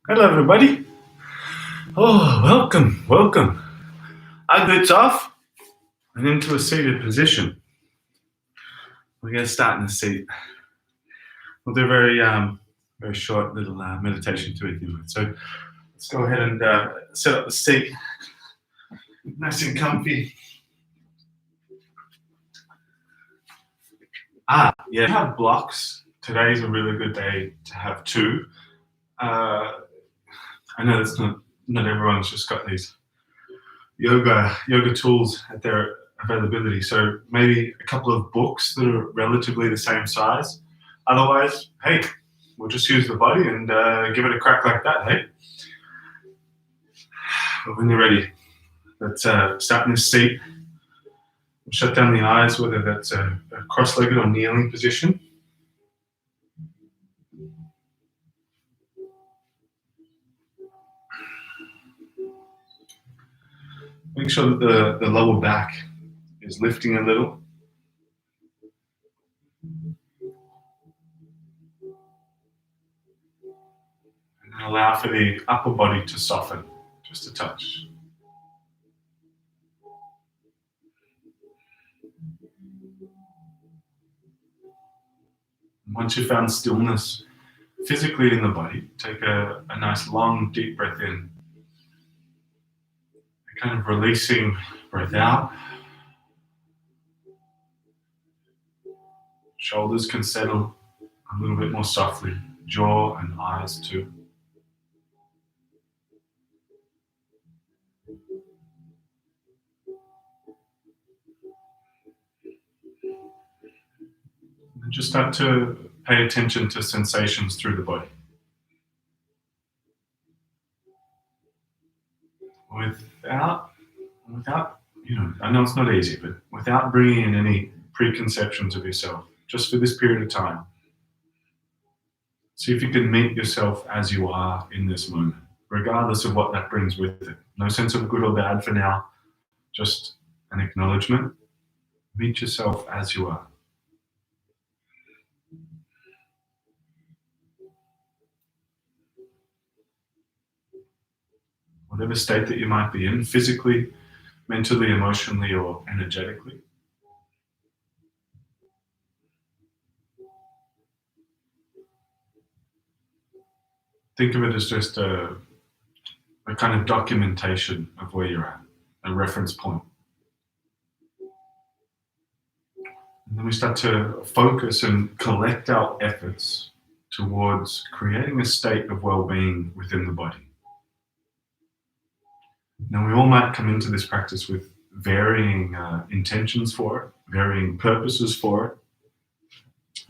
Hello, everybody. Oh, welcome. Eyelids off and into a seated position. We're going to start in the seat. We'll do a very short little meditation to begin with. So let's go ahead and set up the seat, nice and comfy. Yeah, you have blocks. Today's a really good day to have two. I know that's not everyone's just got these yoga tools at their availability. So maybe a couple of books that are relatively the same size. Otherwise, hey, we'll just use the body and give it a crack like that, hey? But when you're ready, let's start in this seat. We'll shut down the eyes, whether that's a cross-legged or kneeling position. Make sure that the lower back is lifting a little. And allow for the upper body to soften just a touch. Once you've found stillness physically in the body, take a nice long deep breath in. Kind of releasing breath out. Shoulders can settle a little bit more softly, jaw and eyes too. And just start to pay attention to sensations through the body. Without, I know it's not easy, but without bringing in any preconceptions of yourself, just for this period of time. See if you can meet yourself as you are in this moment, regardless of what that brings with it. No sense of good or bad for now, just an acknowledgement. Meet yourself as you are. Whatever state that you might be in, physically, mentally, emotionally, or energetically. Think of it as just a kind of documentation of where you're at, a reference point. And then we start to focus and collect our efforts towards creating a state of well-being within the body. Now, we all might come into this practice with varying intentions for it, varying purposes for it.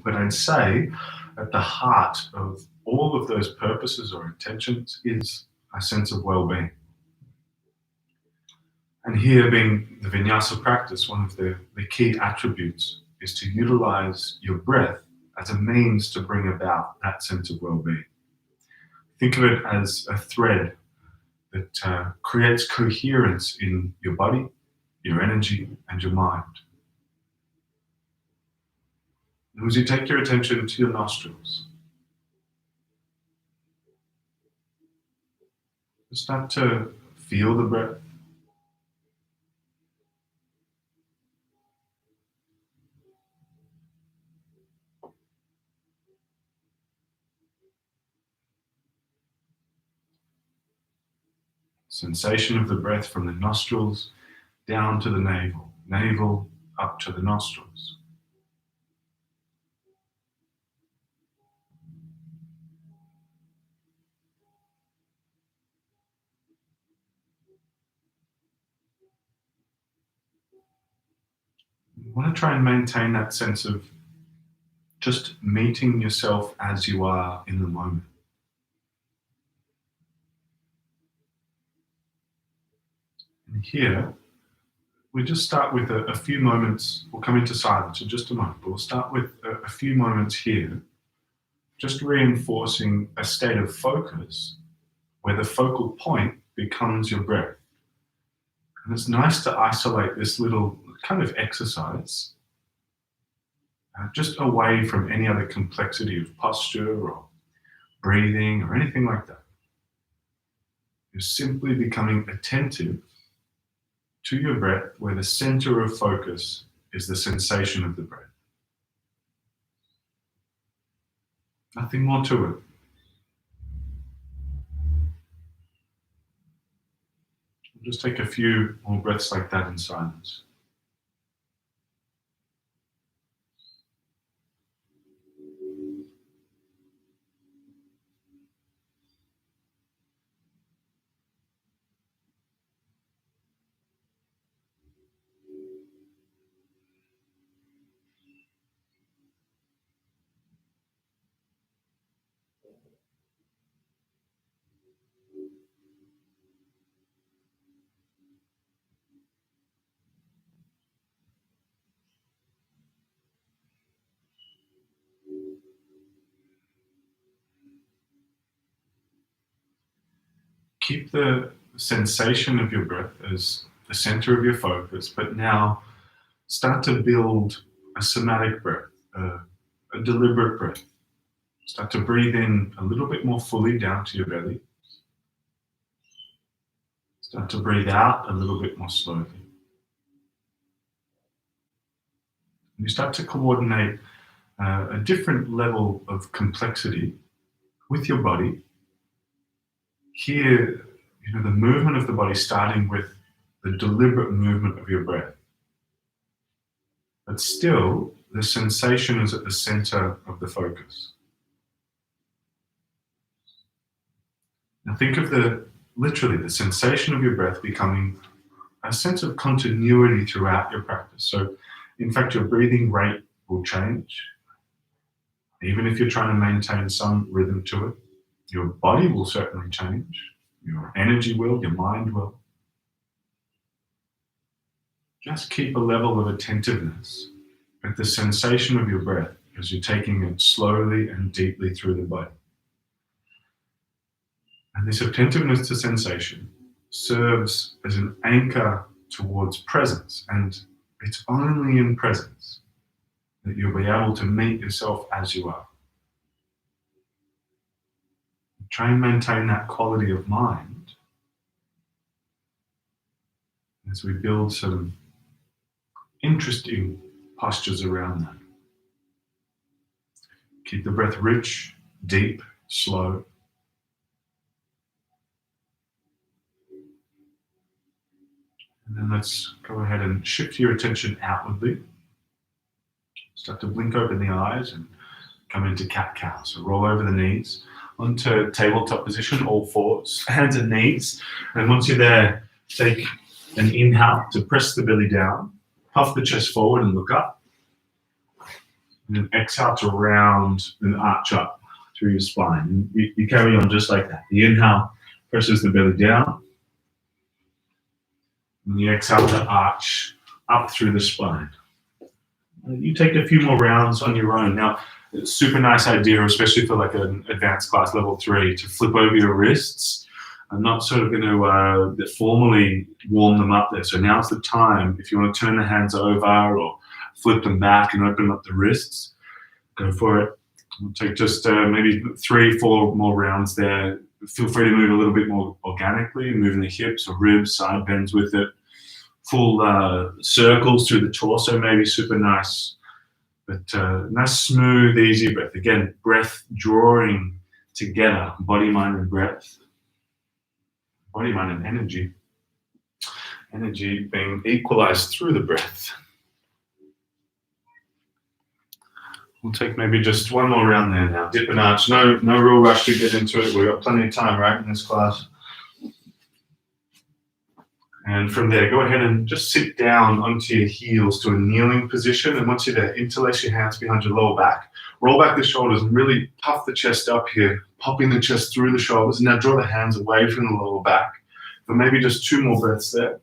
But I'd say at the heart of all of those purposes or intentions is a sense of well-being. And here being the Vinyasa practice, one of the key attributes is to utilize your breath as a means to bring about that sense of well-being. Think of it as a thread that creates coherence in your body, your energy, and your mind. And as you take your attention to your nostrils, start to feel the breath. Sensation of the breath from the nostrils down to the navel, navel up to the nostrils. You want to try and maintain that sense of just meeting yourself as you are in the moment. And here, we just start with a few moments. We'll come into silence in just a moment, but we'll start with a few moments here, just reinforcing a state of focus where the focal point becomes your breath. And it's nice to isolate this little kind of exercise just away from any other complexity of posture or breathing or anything like that. You're simply becoming attentive to your breath, where the center of focus is the sensation of the breath. Nothing more to it. Just take a few more breaths like that in silence. Keep the sensation of your breath as the center of your focus, but now start to build a somatic breath, a deliberate breath. Start to breathe in a little bit more fully down to your belly. Start to breathe out a little bit more slowly. And you start to coordinate a different level of complexity with your body. Here, the movement of the body starting with the deliberate movement of your breath. But still, the sensation is at the center of the focus. Now think of literally the sensation of your breath becoming a sense of continuity throughout your practice. So, in fact, your breathing rate will change. Even if you're trying to maintain some rhythm to it, your body will certainly change. Your energy will, your mind will. Just keep a level of attentiveness at the sensation of your breath as you're taking it slowly and deeply through the body. And this attentiveness to sensation serves as an anchor towards presence, and it's only in presence that you'll be able to meet yourself as you are. Try and maintain that quality of mind as we build some interesting postures around that. Keep the breath rich, deep, slow. And then let's go ahead and shift your attention outwardly. Start to blink open the eyes and come into cat-cow. So roll over the knees onto tabletop position, all fours, hands and knees. And once you're there, take an inhale to press the belly down, puff the chest forward and look up. And then exhale to round and arch up through your spine. And you carry on just like that. The inhale presses the belly down. And you exhale to arch up through the spine. You take a few more rounds on your own. Now, it's a super nice idea, especially for like an advanced class level 3, to flip over your wrists. I'm not sort of going to formally warm them up there. So now's the time, if you want to turn the hands over or flip them back and open up the wrists, go for it. We'll take just maybe 3-4 more rounds there. Feel free to move a little bit more organically, moving the hips or ribs, side bends with it. Full circles through the torso, maybe super nice. But nice, smooth, easy breath. Again, breath drawing together, body, mind, and breath. Body, mind, and energy. Energy being equalized through the breath. We'll take maybe just one more round there now. Dip and arch. No real rush to get into it. We've got plenty of time, right, in this class. And from there, go ahead and just sit down onto your heels to a kneeling position. And once you're there, interlace your hands behind your lower back. Roll back the shoulders and really puff the chest up here, popping the chest through the shoulders. Now draw the hands away from the lower back for maybe just 2 more breaths there.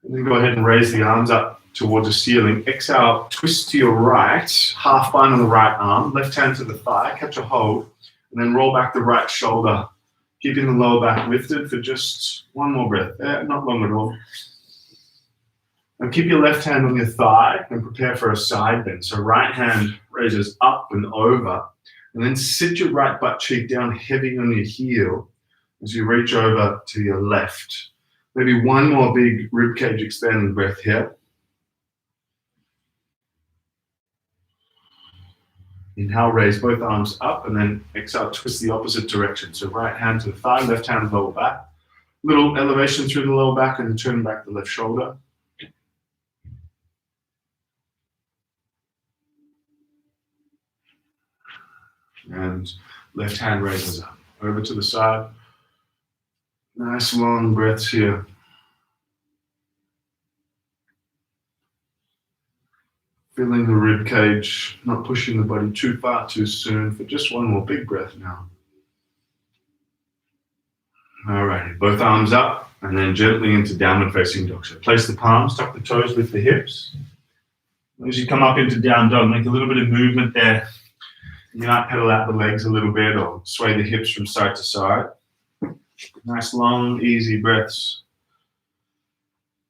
And then go ahead and raise the arms up towards the ceiling. Exhale, twist to your right, half bind on the right arm, left hand to the thigh, catch a hold, and then roll back the right shoulder. Keeping the lower back lifted for just 1 more breath there, not long at all. Now keep your left hand on your thigh and prepare for a side bend. So right hand raises up and over, and then sit your right butt cheek down heavy on your heel as you reach over to your left. Maybe one more big ribcage expanding breath here. Inhale, raise both arms up, and then exhale, twist the opposite direction. So right hand to the thigh, left hand lower back. Little elevation through the lower back and turn back the left shoulder. And left hand raises up. Over to the side. Nice long breaths here. Feeling the rib cage, not pushing the body too far too soon. For just one more big breath now. Alrighty, both arms up and then gently into downward facing dog. So place the palms, tuck the toes, lift the hips. As you come up into down dog, make a little bit of movement there. You might pedal out the legs a little bit or sway the hips from side to side. Nice long, easy breaths.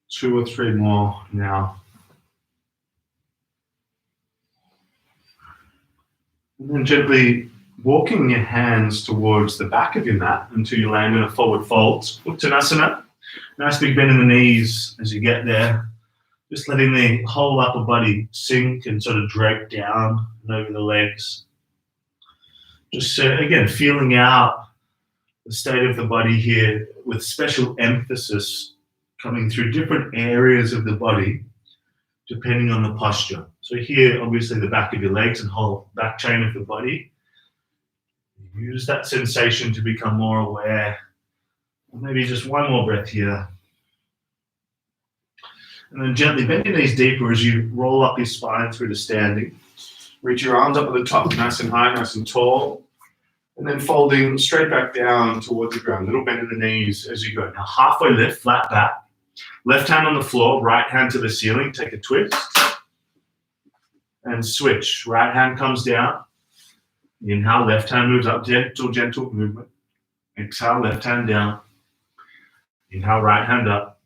2 or 3 more now. And then gently walking your hands towards the back of your mat until you land in a forward fold. Uttanasana. Nice big bend in the knees as you get there. Just letting the whole upper body sink and sort of drape down and over the legs. Just again, feeling out the state of the body here with special emphasis coming through different areas of the body depending on the posture. So here, obviously the back of your legs and whole back chain of the body. Use that sensation to become more aware. Maybe just one more breath here. And then gently bend your knees deeper as you roll up your spine through to standing. Reach your arms up at the top, nice and high, nice and tall. And then folding straight back down towards the ground. Little bend in the knees as you go. Now halfway lift, flat back. Left hand on the floor, right hand to the ceiling. Take a twist. And switch. Right hand comes down. Inhale, left hand moves up. Gentle, gentle movement. Exhale, left hand down. Inhale, right hand up.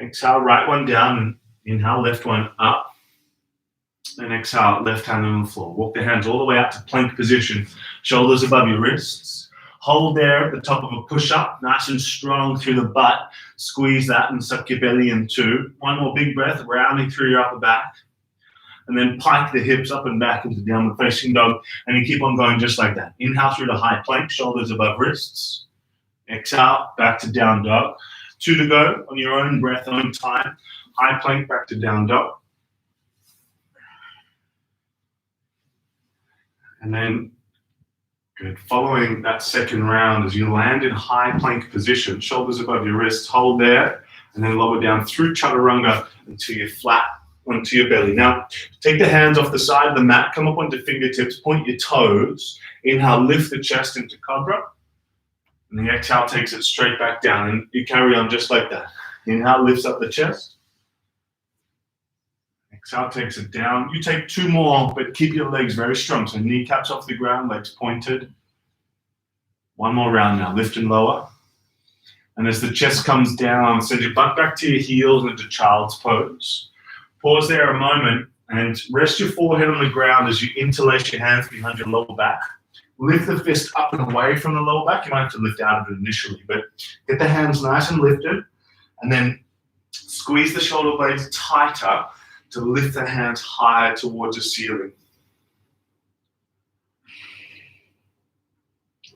Exhale, right one down. And inhale, left one up. And exhale, left hand on the floor. Walk the hands all the way out to plank position. Shoulders above your wrists. Hold there at the top of a push-up. Nice and strong through the butt. Squeeze that and suck your belly in 2. One more big breath, rounding through your upper back. And then pike the hips up and back into downward facing dog. And you keep on going just like that. Inhale through to high plank, shoulders above wrists. Exhale, back to down dog. 2 to go on your own breath, own time. High plank, back to down dog. And then, good. Following that second round, as you land in high plank position, shoulders above your wrists, hold there, and then lower down through chaturanga until you're flat onto your belly. Now, take the hands off the side of the mat, come up onto fingertips, point your toes. Inhale, lift the chest into cobra. And the exhale takes it straight back down. And you carry on just like that. Inhale, lifts up the chest. Exhale takes it down. You take 2 more, but keep your legs very strong. So kneecaps off the ground, legs pointed. 1 more round now. Lift and lower. And as the chest comes down, send your butt back to your heels into child's pose. Pause there a moment and rest your forehead on the ground as you interlace your hands behind your lower back. Lift the fist up and away from the lower back. You might have to lift out of it initially, but get the hands nice and lifted. And then squeeze the shoulder blades tighter to lift the hands higher towards the ceiling.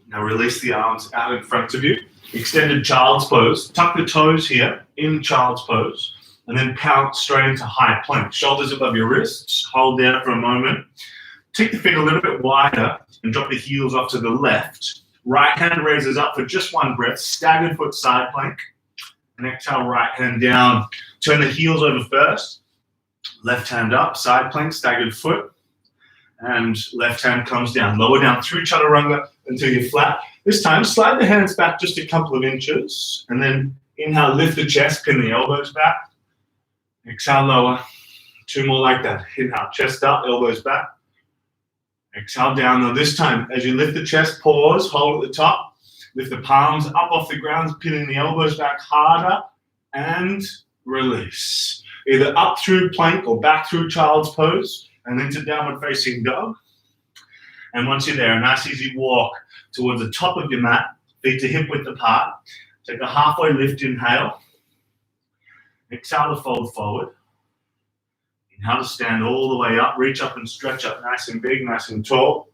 Now release the arms out in front of you. Extended child's pose. Tuck the toes here in child's pose. And then pounce straight into high plank. Shoulders above your wrists. Hold there for a moment. Take the feet a little bit wider and drop the heels off to the left. Right hand raises up for just 1 breath. Staggered foot side plank. And exhale, right hand down. Turn the heels over first. Left hand up, side plank, staggered foot. And left hand comes down. Lower down through chaturanga until you're flat. This time, slide the hands back just a couple of inches. And then inhale, lift the chest, pin the elbows back. Exhale, lower. 2 more like that. Inhale, chest up, elbows back. Exhale, down. Now this time, as you lift the chest, pause, hold at the top. Lift the palms up off the ground, pinning the elbows back harder. And release. Either up through plank or back through child's pose and into downward facing dog. And once you're there, a nice easy walk towards the top of your mat, feet to hip width apart. Take a halfway lift, inhale. Exhale to fold forward. Inhale to stand all the way up, reach up and stretch up nice and big, nice and tall.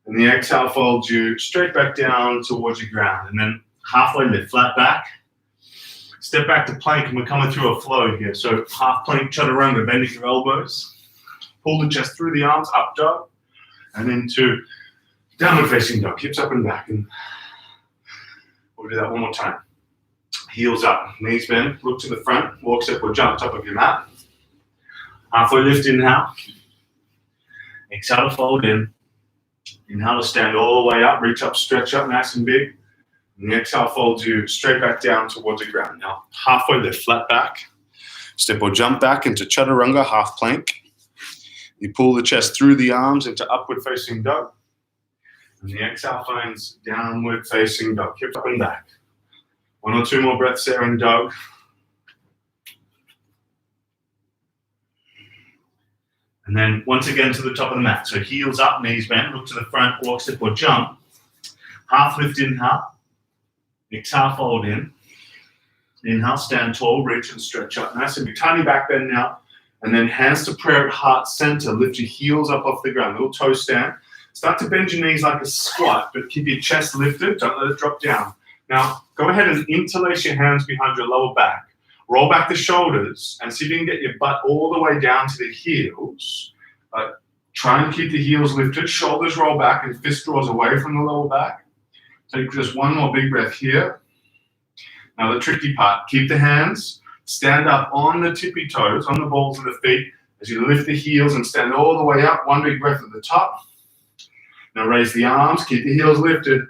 And the exhale folds you straight back down towards your ground. And then halfway lift, flat back. Step back to plank, and we're coming through a flow here. So half plank, chaturanga, bending your elbows. Pull the chest through the arms, up dog. And into downward facing dog, hips up and back. And we'll do that one more time. Heels up, knees bend, look to the front, walk, step or jump, top of your mat. Halfway lift, inhale. Exhale to fold in. Inhale to stand all the way up, reach up, stretch up, nice and big. And the exhale folds you straight back down towards the ground. Now, halfway lift, flat back. Step or jump back into chaturanga, half plank. You pull the chest through the arms into upward facing dog. And the exhale finds downward facing dog, hips up and back. One or two more breaths there in dog. And then once again to the top of the mat. So heels up, knees bend, look to the front, walk, step or jump. Half lift, inhale. Exhale, fold in. Inhale, stand tall, reach and stretch up. Nice and big. Tiny back bend now. And then hands to prayer at heart center. Lift your heels up off the ground. Little toe stand. Start to bend your knees like a squat, but keep your chest lifted. Don't let it drop down. Now, go ahead and interlace your hands behind your lower back. Roll back the shoulders and see if you can get your butt all the way down to the heels. Try and keep the heels lifted. Shoulders roll back and fist draws away from the lower back. Take just one more big breath here. Now the tricky part, keep the hands, stand up on the tippy toes, on the balls of the feet as you lift the heels and stand all the way up. One big breath at the top. Now raise the arms, keep the heels lifted,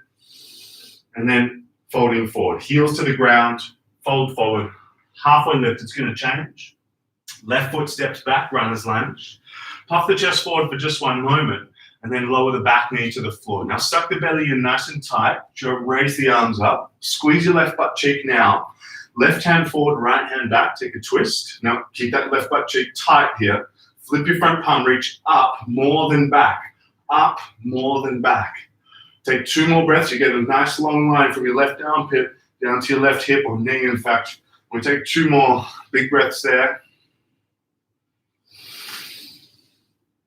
and then folding forward. Heels to the ground, fold forward. Halfway lift, it's going to change. Left foot steps back, runner's lunge. Puff the chest forward for just one moment, and then lower the back knee to the floor. Now suck the belly in nice and tight. Raise the arms up. Squeeze your left butt cheek now. Left hand forward, right hand back. Take a twist. Now keep that left butt cheek tight here. Flip your front palm, reach up more than back. Up more than back. Take two more breaths. You get a nice long line from your left armpit down to your left hip or knee, in fact. We take two more big breaths there.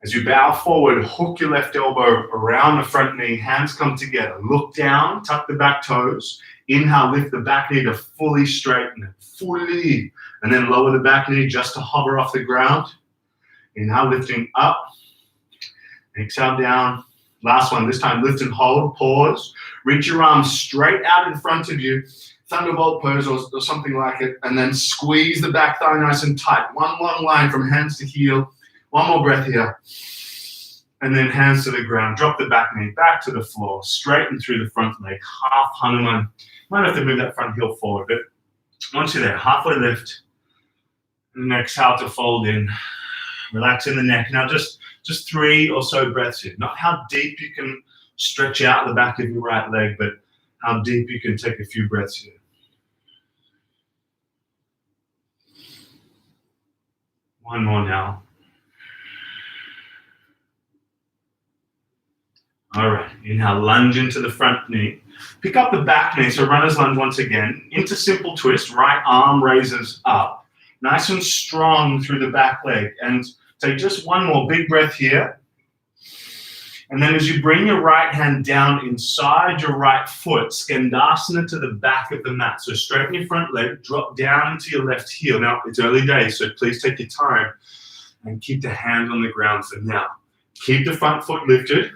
As you bow forward, hook your left elbow around the front knee, hands come together. Look down, tuck the back toes. Inhale, lift the back knee to fully straighten it, fully. And then lower the back knee just to hover off the ground. Inhale, lifting up. Exhale down. Last one, this time lift and hold, pause. Reach your arms straight out in front of you. Thunderbolt pose or something like it. And then squeeze the back thigh nice and tight. One long line from hands to heel. One more breath here. And then hands to the ground. Drop the back knee back to the floor. Straighten through the front leg. Half Hanuman. Might have to move that front heel forward. But once you're there, halfway lift. And then exhale to fold in. Relax in the neck. Now just 3 or so breaths here. Not how deep you can stretch out the back of your right leg, but how deep you can take a few breaths here. One more now. All right, inhale, lunge into the front knee. Pick up the back knee, so runner's lunge once again. Into simple twist, right arm raises up. Nice and strong through the back leg. And take just one more big breath here. And then as you bring your right hand down inside your right foot, Skandasana to the back of the mat. So straighten your front leg, drop down into your left heel. Now, it's early days, so please take your time and keep the hand on the ground for now. Keep the front foot lifted.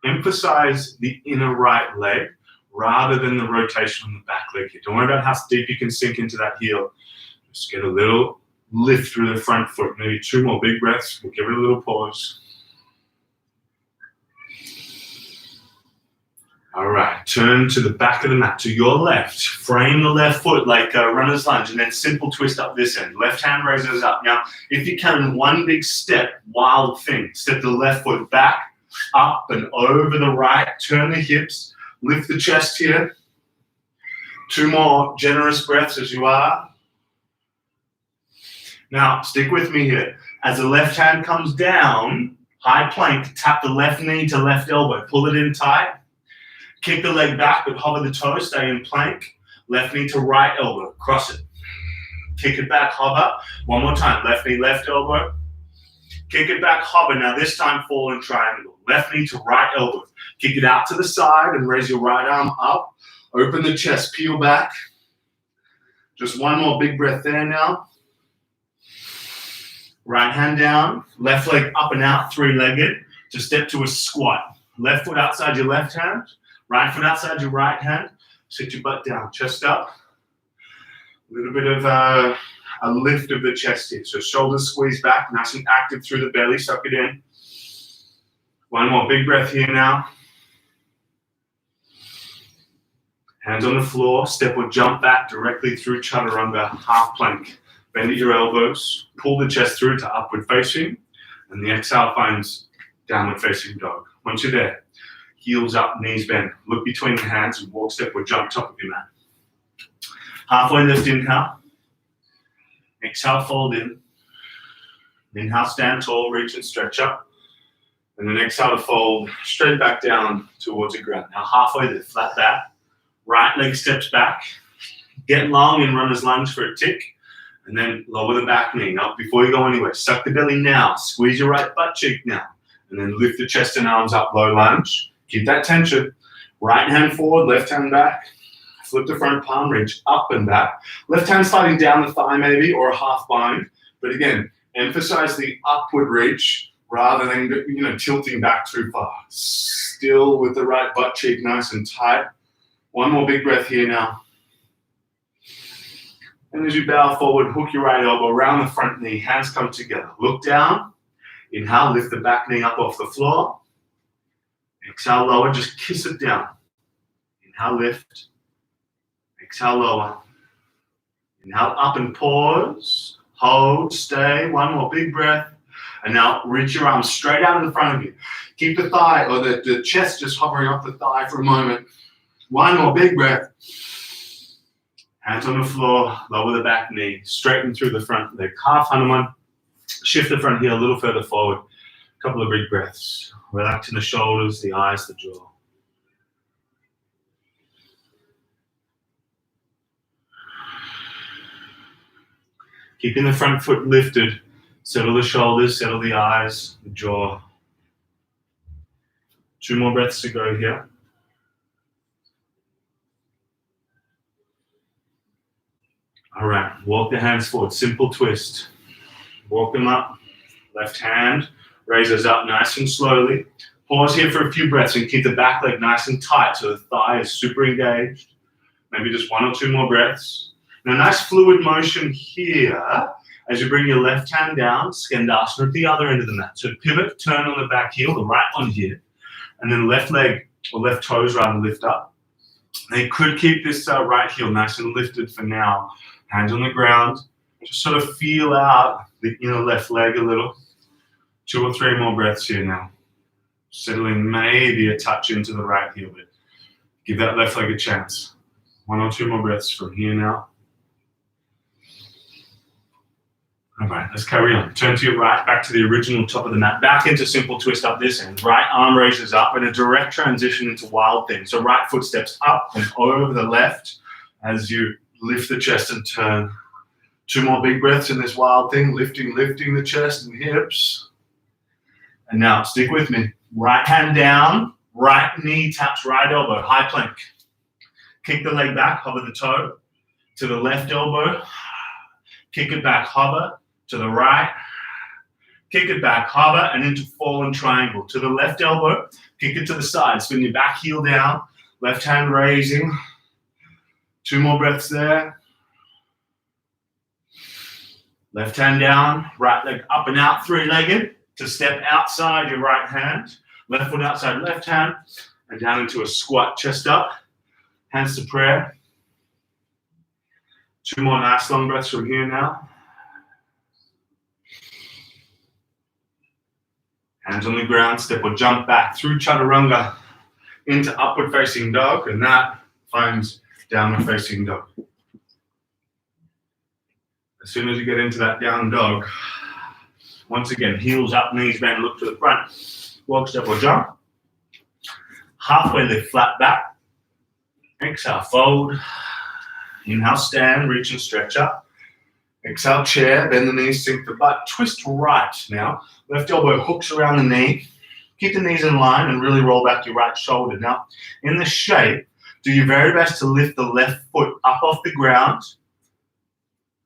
Emphasize the inner right leg rather than the rotation on the back leg here. Don't worry about how deep you can sink into that heel. Just get a little lift through the front foot. Maybe 2 more big breaths. We'll give it a little pause. All right, turn to the back of the mat, to your left. Frame the left foot like a runner's lunge, and then simple twist up this end. Left hand raises up. Now, if you can, one big step, wild thing. Step the left foot back, up and over the right. Turn the hips, lift the chest here. 2 more generous breaths as you are. Now, stick with me here. As the left hand comes down, high plank, tap the left knee to left elbow. Pull it in tight. Kick the leg back, but hover the toe, stay in plank. Left knee to right elbow, cross it. Kick it back, hover. One more time, left knee, left elbow. Kick it back, hover. Now this time, fall in triangle. Left knee to right elbow. Kick it out to the side and raise your right arm up. Open the chest, peel back. Just one more big breath there now. Right hand down, left leg up and out, three-legged, to step to a squat. Left foot outside your left hand, right foot outside your right hand. Sit your butt down, chest up. A little bit of a lift of the chest here. So shoulders squeeze back, nice and active through the belly, suck it in. One more big breath here now. Hands on the floor, step or jump back directly through chaturanga, half plank. Bend at your elbows, pull the chest through to upward facing, and the exhale finds downward facing dog. Once you're there, heels up, knees bend. Look between the hands and walk, step or jump top of your mat. Halfway lift, inhale. Exhale, fold in. Inhale, stand tall, reach and stretch up. And then exhale to fold straight back down towards the ground. Now halfway lift, flat back. Right leg steps back. Get long in runner's lunge for a tick. And then lower the back knee. Now, before you go anywhere, suck the belly now. Squeeze your right butt cheek now. And then lift the chest and arms up, low lunge. Keep that tension. Right hand forward, left hand back. Flip the front palm, reach up and back. Left hand sliding down the thigh maybe, or a half bind. But again, emphasize the upward reach rather than tilting back too far. Still with the right butt cheek nice and tight. One more big breath here now. And as you bow forward, hook your right elbow around the front knee, hands come together. Look down, inhale, lift the back knee up off the floor. Exhale, lower, just kiss it down. Inhale, lift. Exhale, lower. Inhale, up and pause. Hold, stay, one more big breath. And now reach your arms straight out in front of you. Keep the thigh or the chest just hovering off the thigh for a moment. One more big breath. Hands on the floor, lower the back knee, straighten through the front leg. Half Hanuman, shift the front heel a little further forward. A couple of big breaths. Relaxing the shoulders, the eyes, the jaw. Keeping the front foot lifted. Settle the shoulders, settle the eyes, the jaw. 2 more breaths to go here. All right, walk the hands forward, simple twist. Walk them up, left hand, raises up nice and slowly. Pause here for a few breaths and keep the back leg nice and tight so the thigh is super engaged. Maybe just 1 or 2 more breaths. Now, nice fluid motion here as you bring your left hand down, Skandasana at the other end of the mat. So pivot, turn on the back heel, the right one here, and then left leg, or left toes rather, lift up. Now you could keep this right heel nice and lifted for now. Hands on the ground, just sort of feel out the left leg a little. 2 or 3 more breaths here now. Settling maybe a touch into the right heel, but give that left leg a chance. 1 or 2 more breaths from here now. All right, let's carry on. Turn to your right, back to the original top of the mat. Back into simple twist up this end. Right arm raises up and a direct transition into wild thing. So right foot steps up and over the left as you lift the chest and turn. 2 more big breaths in this wild thing, lifting the chest and hips. And now, stick with me. Right hand down, right knee taps right elbow, high plank. Kick the leg back, hover the toe. To the left elbow, kick it back, hover. To the right, kick it back, hover, and into fallen triangle. To the left elbow, kick it to the side. Spin your back heel down, left hand raising. 2 more breaths there. Left hand down, right leg up and out, 3-legged. To step outside your right hand, left foot outside left hand, and down into a squat, chest up, hands to prayer. 2 more nice long breaths from here now. Hands on the ground, step or jump back through chaturanga into upward facing dog, and that finds downward facing dog. As soon as you get into that down dog, once again, heels up, knees bend, look to the front, walk, step, or jump. Halfway lift, flat back. Exhale, fold. Inhale, stand, reach and stretch up. Exhale, chair, bend the knees, sink the butt. Twist right now. Left elbow hooks around the knee. Keep the knees in line and really roll back your right shoulder. Now, in this shape, do your very best to lift the left foot up off the ground.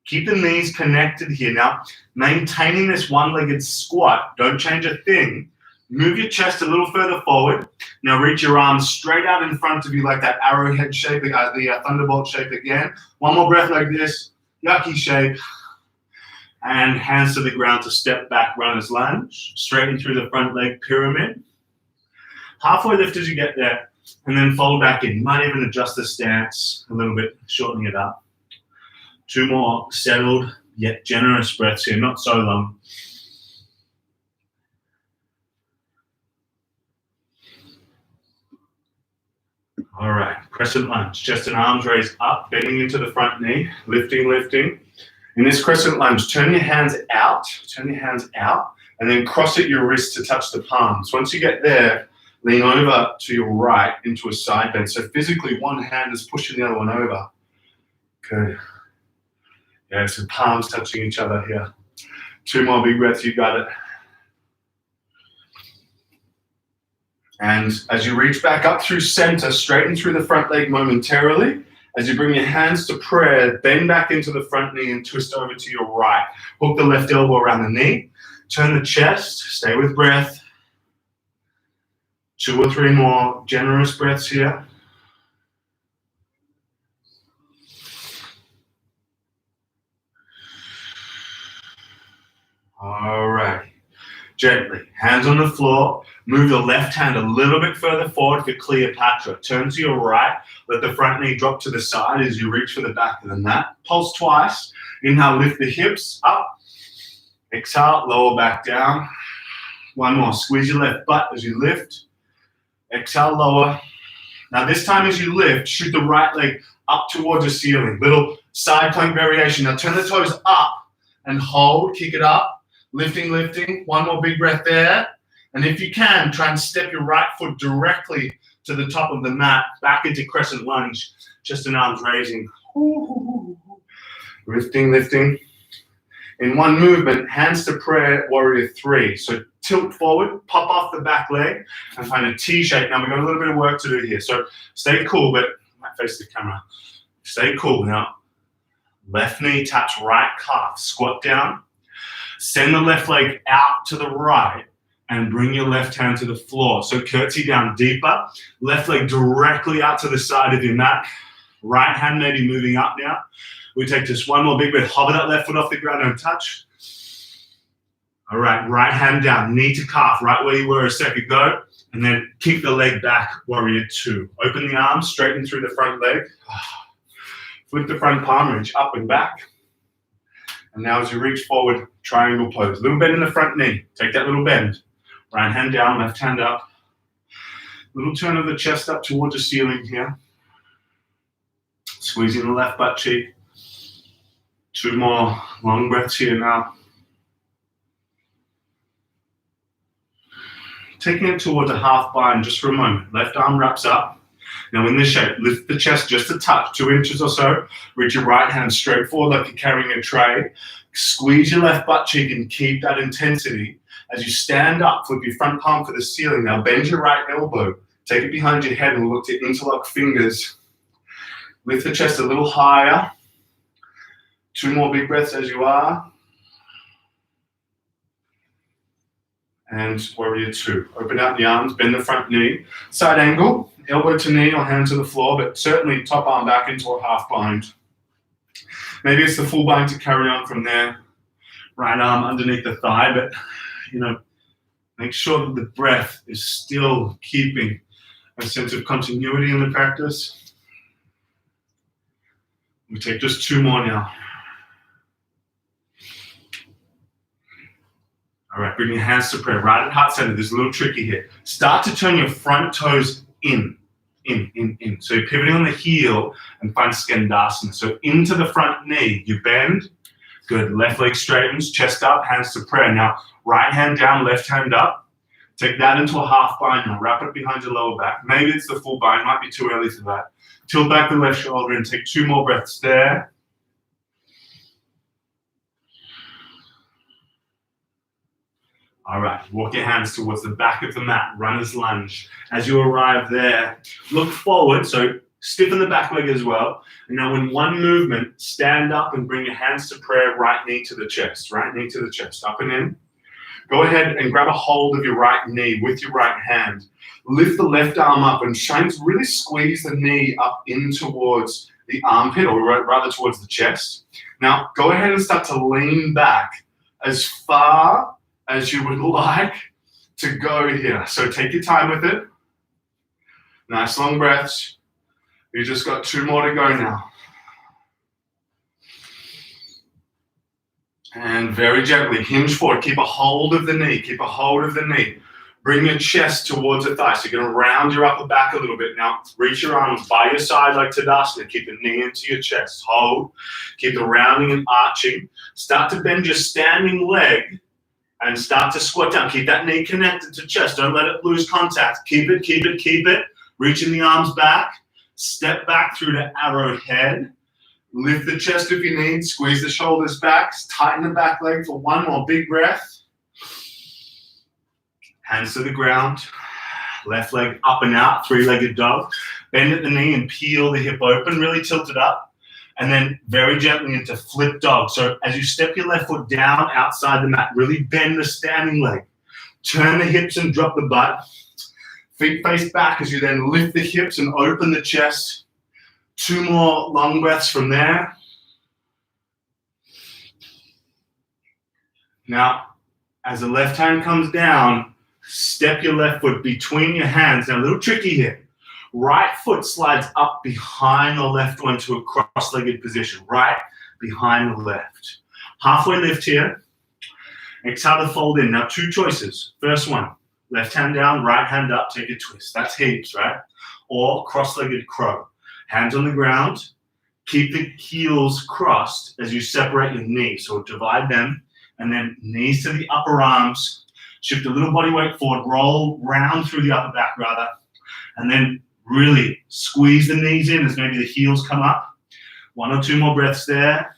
Keep the knees connected here. Now, maintaining this one-legged squat, don't change a thing. Move your chest a little further forward. Now reach your arms straight out in front of you like that arrowhead shape, the thunderbolt shape again. One more breath like this, yucky shape. And hands to the ground to step back, runner's lunge. Straighten through the front leg pyramid. Halfway lift as you get there, and then fold back in. You might even adjust the stance a little bit, shortening it up. 2 more settled yet generous breaths here, not so long. All right, crescent lunge, chest and arms raised up, bending into the front knee, lifting, lifting. In this crescent lunge, turn your hands out, and then cross at your wrists to touch the palms. Once you get there, lean over to your right into a side bend. So physically, one hand is pushing the other one over. Good. Yeah, so palms touching each other here. 2 more big breaths, you got it. And as you reach back up through center, straighten through the front leg momentarily. As you bring your hands to prayer, bend back into the front knee and twist over to your right. Hook the left elbow around the knee. Turn the chest, stay with breath. 2 or 3 more generous breaths here. All right. Gently, hands on the floor. Move the left hand a little bit further forward for Cleopatra. Turn to your right. Let the front knee drop to the side as you reach for the back of the mat. Pulse twice. Inhale, lift the hips up. Exhale, lower back down. 1 more. Squeeze your left butt as you lift. Exhale, lower. Now this time as you lift, shoot the right leg up towards the ceiling. Little side plank variation. Now turn the toes up and hold. Kick it up. Lifting, lifting. 1 more big breath there. And if you can, try and step your right foot directly to the top of the mat, back into crescent lunge, chest and arms raising. Lifting, lifting. In one movement, hands to prayer, warrior 3. So tilt forward, pop off the back leg, and find a T shape. Now we've got a little bit of work to do here. So stay cool, but I might face the camera. Stay cool. Now, left knee taps right calf, squat down. Send the left leg out to the right and bring your left hand to the floor. So curtsy down deeper, left leg directly out to the side of your mat. Right hand maybe moving up now. We take just 1 more big breath. Hover that left foot off the ground, don't touch. All right, right hand down, knee to calf, right where you were a second ago. And then kick the leg back, warrior 2. Open the arms, straighten through the front leg. Flip the front palm, reach up and back. And now as you reach forward, triangle pose. Little bend in the front knee. Take that little bend. Right hand down, left hand up. Little turn of the chest up towards the ceiling here. Squeezing the left butt cheek. 2 more long breaths here now. Taking it towards a half bind just for a moment. Left arm wraps up. Now in this shape, lift the chest just a touch, 2 inches or so. Reach your right hand straight forward like you're carrying a tray. Squeeze your left butt cheek and keep that intensity. As you stand up, flip your front palm for the ceiling. Now bend your right elbow. Take it behind your head and look to interlock fingers. Lift the chest a little higher. 2 more big breaths as you are. And warrior 2. Open out the arms, bend the front knee. Side angle, elbow to knee or hand to the floor, but certainly top arm back into a half bind. Maybe it's the full bind to carry on from there. Right arm underneath the thigh, but make sure that the breath is still keeping a sense of continuity in the practice. We take just 2 more now. All right, bring your hands to prayer, right at heart center. This is a little tricky here. Start to turn your front toes in. So you're pivoting on the heel and find Skandasana. So into the front knee, you bend, Good. Left leg straightens, chest up, hands to prayer. Now, right hand down, left hand up. Take that into a half bind now. Wrap it behind your lower back. Maybe it's the full bind. Might be too early for that. Tilt back the left shoulder and take 2 more breaths there. All right, walk your hands towards the back of the mat, runner's lunge. As you arrive there, look forward, so stiffen the back leg as well. And now in one movement, stand up and bring your hands to prayer, right knee to the chest, up and in. Go ahead and grab a hold of your right knee with your right hand. Lift the left arm up and really squeeze the knee up in towards the armpit, or rather towards the chest. Now, go ahead and start to lean back as far as you would like to go here. So take your time with it. Nice long breaths. You just got 2 more to go now. And very gently, hinge forward. Keep a hold of the knee. Bring your chest towards the thigh. So you're going to round your upper back a little bit. Now, reach your arms by your side like Tadasana. Keep the knee into your chest. Hold. Keep the rounding and arching. Start to bend your standing leg and start to squat down. Keep that knee connected to chest. Don't let it lose contact. Keep it. Reaching the arms back. Step back through to arrowhead. Lift the chest if you need. Squeeze the shoulders back. Tighten the back leg for 1 more big breath. Hands to the ground. Left leg up and out, 3-legged dog. Bend at the knee and peel the hip open. Really tilt it up. And then very gently into flip dog. So as you step your left foot down outside the mat, really bend the standing leg. Turn the hips and drop the butt. Feet face back as you then lift the hips and open the chest. 2 more long breaths from there. Now, as the left hand comes down, step your left foot between your hands. Now, a little tricky here. Right foot slides up behind the left one to a cross-legged position. Right behind the left. Halfway lift here. Exhale to fold in. Now, 2 choices. First one, left hand down, right hand up, take a twist. That's heaps, right? Or cross-legged crow. Hands on the ground. Keep the heels crossed as you separate your knees. So divide them, and then knees to the upper arms. Shift a little body weight forward. Roll round through the upper back, rather. And then really squeeze the knees in as maybe the heels come up. 1 or 2 more breaths there.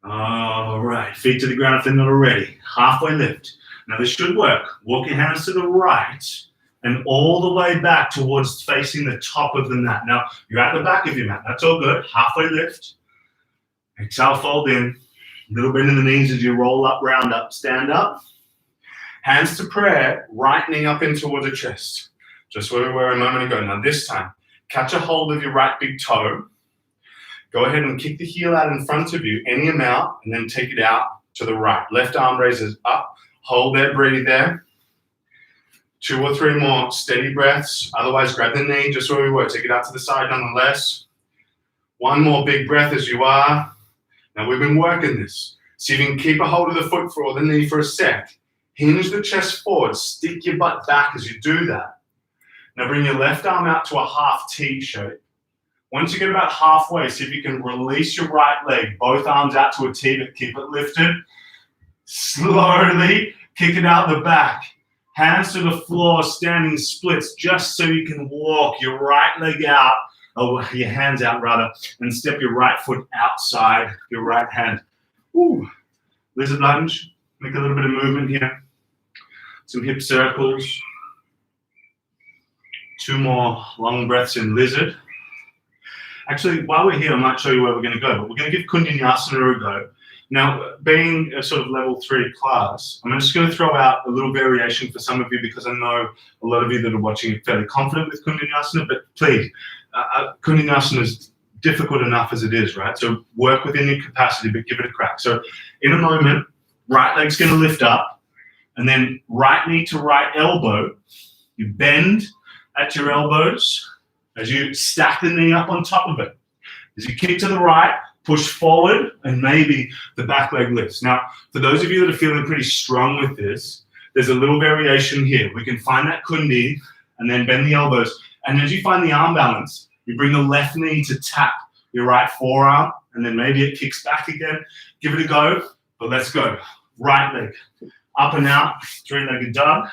All right, feet to the ground if they're not already. Halfway lift. Now this should work. Walk your hands to the right and all the way back towards facing the top of the mat. Now you're at the back of your mat. That's all good. Halfway lift. Exhale, fold in. Little bend in the knees as you roll up, round up, stand up. Hands to prayer, right knee up in towards the chest. Just where we were a moment ago. Now this time, catch a hold of your right big toe. Go ahead and kick the heel out in front of you, any amount, and then take it out to the right. Left arm raises up. Hold there, breathe there. 2 or 3 more steady breaths. Otherwise, grab the knee just where we were. Take it out to the side nonetheless. 1 more big breath as you are. Now we've been working this. See if you can keep a hold of the foot or the knee for a sec. Hinge the chest forward. Stick your butt back as you do that. Now bring your left arm out to a half T shape. Once you get about halfway, see if you can release your right leg. Both arms out to a T, but keep it lifted. Slowly kick it out the back. Hands to the floor, standing splits, just so you can walk your right leg out, or your hands out rather, and step your right foot outside your right hand. Ooh. Lizard lunge. Make a little bit of movement here. Some hip circles. 2 more long breaths in lizard. Actually, while we're here, I might show you where we're going to go, but we're going to give Vinyasa a go. Now, being a sort of level 3 class, I'm just going to throw out a little variation for some of you because I know a lot of you that are watching are fairly confident with Vinyasa, but please, Vinyasa is difficult enough as it is, right? So work within your capacity, but give it a crack. So in a moment, right leg's going to lift up, and then right knee to right elbow. You bend at your elbows as you stack the knee up on top of it. As you kick to the right, push forward, and maybe the back leg lifts. Now, for those of you that are feeling pretty strong with this, there's a little variation here. We can find that kundi and then bend the elbows. And as you find the arm balance, you bring the left knee to tap your right forearm, and then maybe it kicks back again. Give it a go, but let's go. Right leg, up and out, three-legged dog.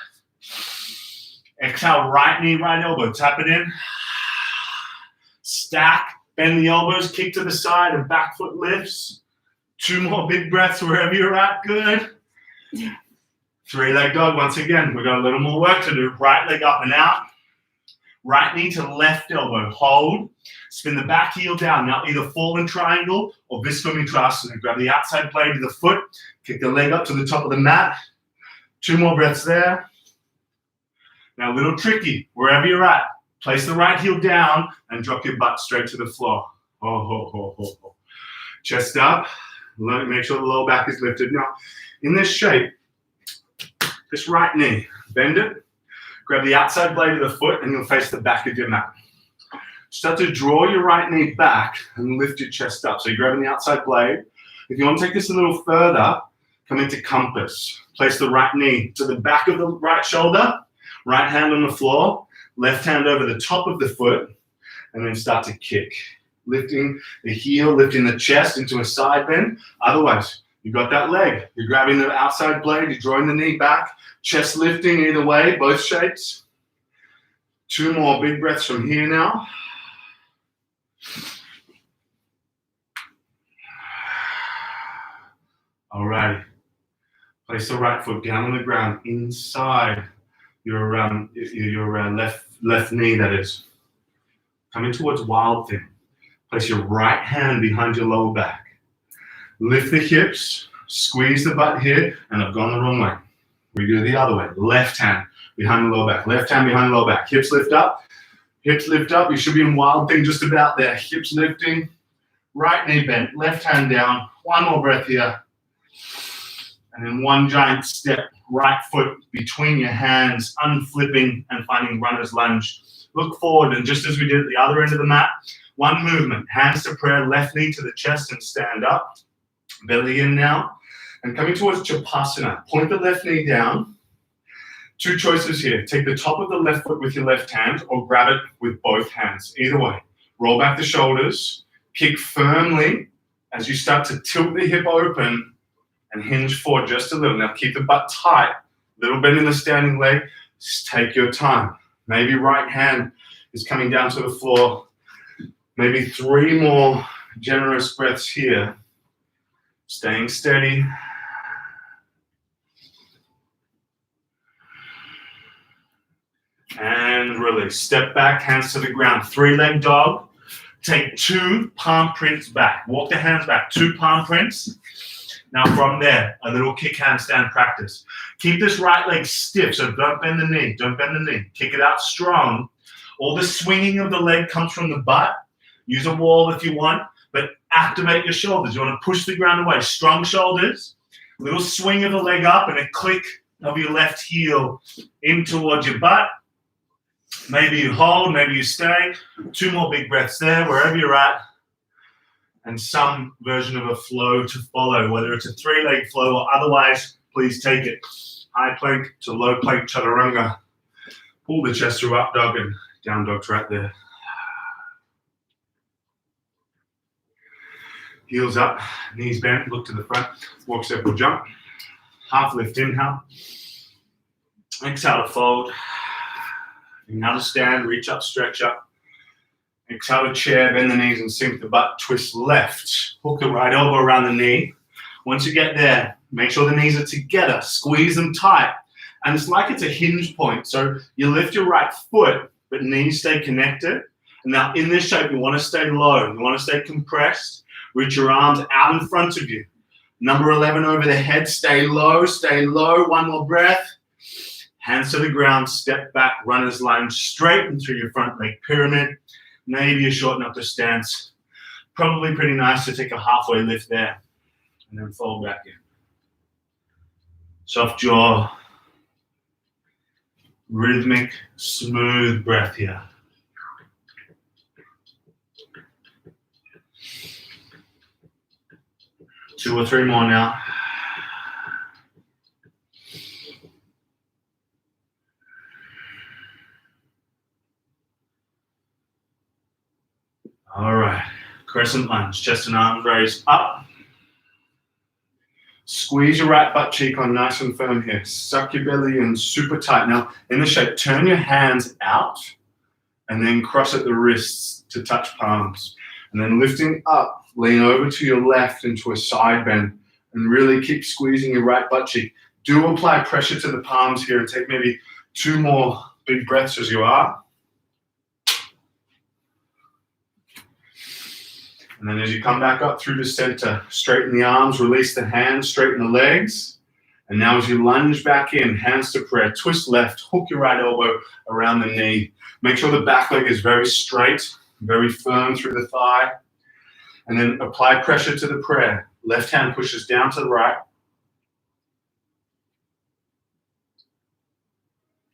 Exhale, right knee, right elbow, tap it in. Stack, bend the elbows, kick to the side, and back foot lifts. 2 more big breaths wherever you're at, good. Three-leg dog, once again, we've got a little more work to do. Right leg up and out. Right knee to left elbow, hold. Spin the back heel down. Now either fallen triangle or Visvamitra. Grab the outside blade of the foot, kick the leg up to the top of the mat. 2 more breaths there. Now a little tricky, wherever you're at, place the right heel down and drop your butt straight to the floor. Chest up, make sure the lower back is lifted. Now, in this shape, this right knee, bend it, grab the outside blade of the foot and you'll face the back of your mat. Start to draw your right knee back and lift your chest up. So you're grabbing the outside blade. If you want to take this a little further, come into compass. Place the right knee to the back of the right shoulder, right hand on the floor, left hand over the top of the foot, and then start to kick. Lifting the heel, lifting the chest into a side bend. Otherwise, you got that leg. You're grabbing the outside blade, you're drawing the knee back, chest lifting either way, both shapes. 2 more big breaths from here now. All right. Place the right foot down on the ground inside your left knee, that is. Coming towards wild thing. Place your right hand behind your lower back. Lift the hips, squeeze the butt here, and I've gone the wrong way. We do the other way. Left hand behind the lower back. Left hand behind the lower back. Hips lift up. Hips lift up. You should be in wild thing just about there. Hips lifting. Right knee bent. Left hand down. 1 more breath here. And then 1 giant step. Right foot between your hands, unflipping and finding runner's lunge. Look forward, and just as we did at the other end of the mat, 1 movement. Hands to prayer, left knee to the chest and stand up. Belly in now. And coming towards Chapasana. Point the left knee down. 2 choices here. Take the top of the left foot with your left hand or grab it with both hands. Either way. Roll back the shoulders. Kick firmly as you start to tilt the hip open and hinge forward just a little. Now keep the butt tight. Little bend in the standing leg. Just take your time. Maybe right hand is coming down to the floor. Maybe 3 more generous breaths here. Staying steady. And release. Step back, hands to the ground. 3-leg dog. Take 2 palm prints back. Walk the hands back. 2 palm prints. Now from there, a little kick handstand practice. Keep this right leg stiff, so don't bend the knee. Don't bend the knee. Kick it out strong. All the swinging of the leg comes from the butt. Use a wall if you want, but activate your shoulders. You want to push the ground away. Strong shoulders. Little swing of the leg up and a click of your left heel in towards your butt. Maybe you hold, maybe you stay. 2 more big breaths there, wherever you're at. And some version of a flow to follow, whether it's a 3-leg flow or otherwise, please take it. High plank to low plank chaturanga. Pull the chest through up dog and down dog's right there. Heels up, knees bent, look to the front, walk, circle, jump. Half lift, inhale. Exhale to fold. Inhale to stand, reach up, stretch up. Exhale to chair, bend the knees and sink the butt, twist left. Hook the right elbow around the knee. Once you get there, make sure the knees are together, squeeze them tight. And it's like it's a hinge point. So you lift your right foot, but knees stay connected. And now in this shape, you want to stay low. You want to stay compressed. Reach your arms out in front of you. Number 11 over the head, stay low, stay low. 1 more breath. Hands to the ground, step back, runner's lunge, straighten through your front leg pyramid. Maybe you shorten up the stance. Probably pretty nice to take a halfway lift there and then fold back in. Soft jaw, rhythmic, smooth breath here. Two or three more now. All right, Crescent lunge, chest and arms raised up. Squeeze your right butt cheek on nice and firm here. Suck your belly in super tight. Now, in the shape, turn your hands out and then cross at the wrists to touch palms. And then lifting up, lean over to your left into a side bend and really keep squeezing your right butt cheek. Do apply pressure to the palms here and take maybe 2 more big breaths as you are. And then as you come back up through the center, straighten the arms, release the hands, straighten the legs. And now as you lunge back in, hands to prayer, twist left, hook your right elbow around the knee. Make sure the back leg is very straight, very firm through the thigh. And then apply pressure to the prayer. Left hand pushes down to the right.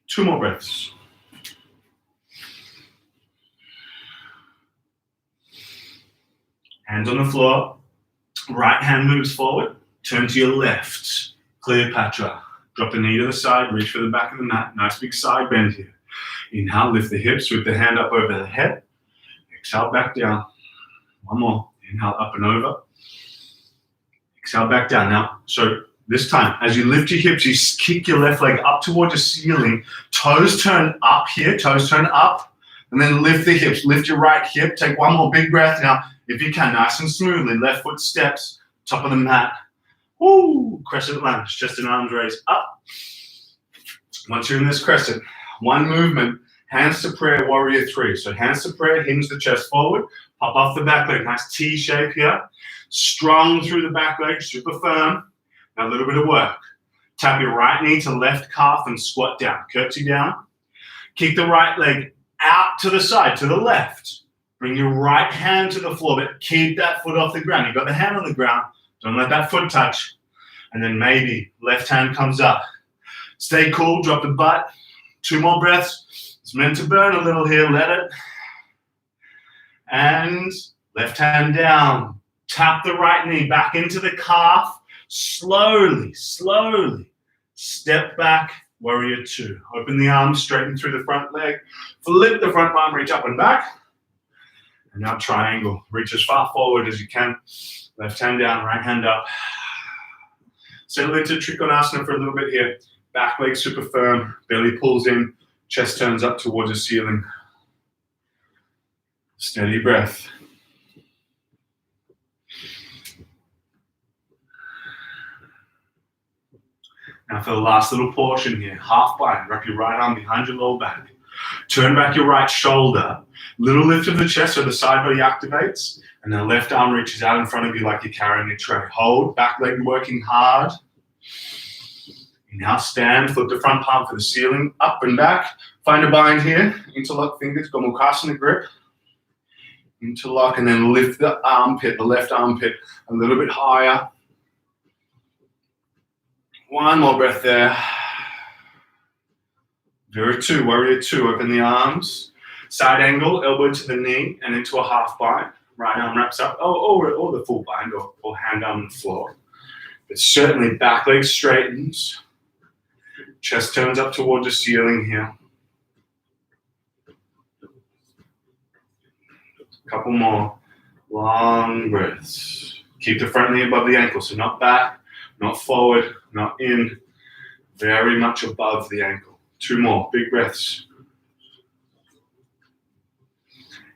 2 more breaths. Hands on the floor. Right hand moves forward. Turn to your left. Cleopatra. Drop the knee to the side. Reach for the back of the mat. Nice big side bend here. Inhale, lift the hips. Sweep the hand up over the head. Exhale, back down. 1 more. Inhale, up and over. Exhale, back down. Now, so this time, as you lift your hips, you kick your left leg up towards the ceiling. Toes turn up here. Toes turn up. And then lift the hips. Lift your right hip. Take 1 more big breath. Now, if you can, nice and smoothly. Left foot steps. Top of the mat. Woo! Crescent lunge. Chest and arms raised up. Once you're in this crescent, 1 movement. Hands to prayer, warrior 3. So hands to prayer, hinge the chest forward. Pop off the back leg. Nice T shape here. Strong through the back leg. Super firm. Now a little bit of work. Tap your right knee to left calf and squat down. Curtsy down. Kick the right leg out to the side, to the left. Bring your right hand to the floor, but keep that foot off the ground. You've got the hand on the ground. Don't let that foot touch. And then maybe left hand comes up. Stay cool, drop the butt. 2 more breaths. It's meant to burn a little here, let it. And left hand down. Tap the right knee back into the calf. Slowly, slowly. Step back, warrior 2. Open the arms, straighten through the front leg. Flip the front arm, reach up and back. And now triangle. Reach as far forward as you can. Left hand down, right hand up. Settle into Trikonasana for a little bit here. Back leg super firm. Belly pulls in. Chest turns up towards the ceiling. Steady breath. Now for the last little portion here, half bind. Wrap your right arm behind your lower back. Turn back your right shoulder. Little lift of the chest so the side body activates. And then left arm reaches out in front of you like you're carrying a tray. Hold, back leg working hard. Inhale, stand, flip the front palm for the ceiling, up and back. Find a bind here. Interlock fingers, Gomukhasana grip. Interlock and then lift the armpit, the left armpit a little bit higher. 1 more breath there. Warrior 2, warrior 2. Open the arms. Side angle, elbow to the knee and into a half bind. Right arm wraps up, or the full bind, or hand on the floor. But certainly back leg straightens. Chest turns up towards the ceiling here. A couple more long breaths. Keep the front knee above the ankle, so not back, not forward, not in. Very much above the ankle. 2 more, big breaths.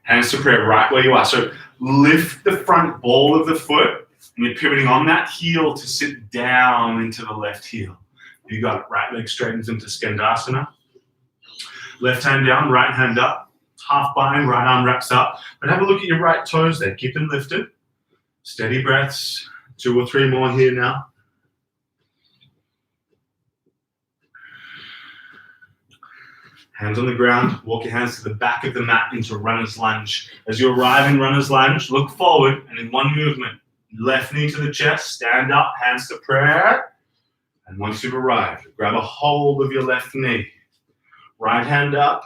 Hands to prayer right where you are. So lift the front ball of the foot and you're pivoting on that heel to sit down into the left heel. You got it. Right leg straightens into Skandasana. Left hand down, right hand up. Half bind, right arm wraps up. But have a look at your right toes there. Keep them lifted. Steady breaths. 2 or 3 more here now. Hands on the ground, walk your hands to the back of the mat into runner's lunge. As you arrive in runner's lunge, look forward and in 1 movement, left knee to the chest, stand up, hands to prayer. And once you've arrived, grab a hold of your left knee. Right hand up,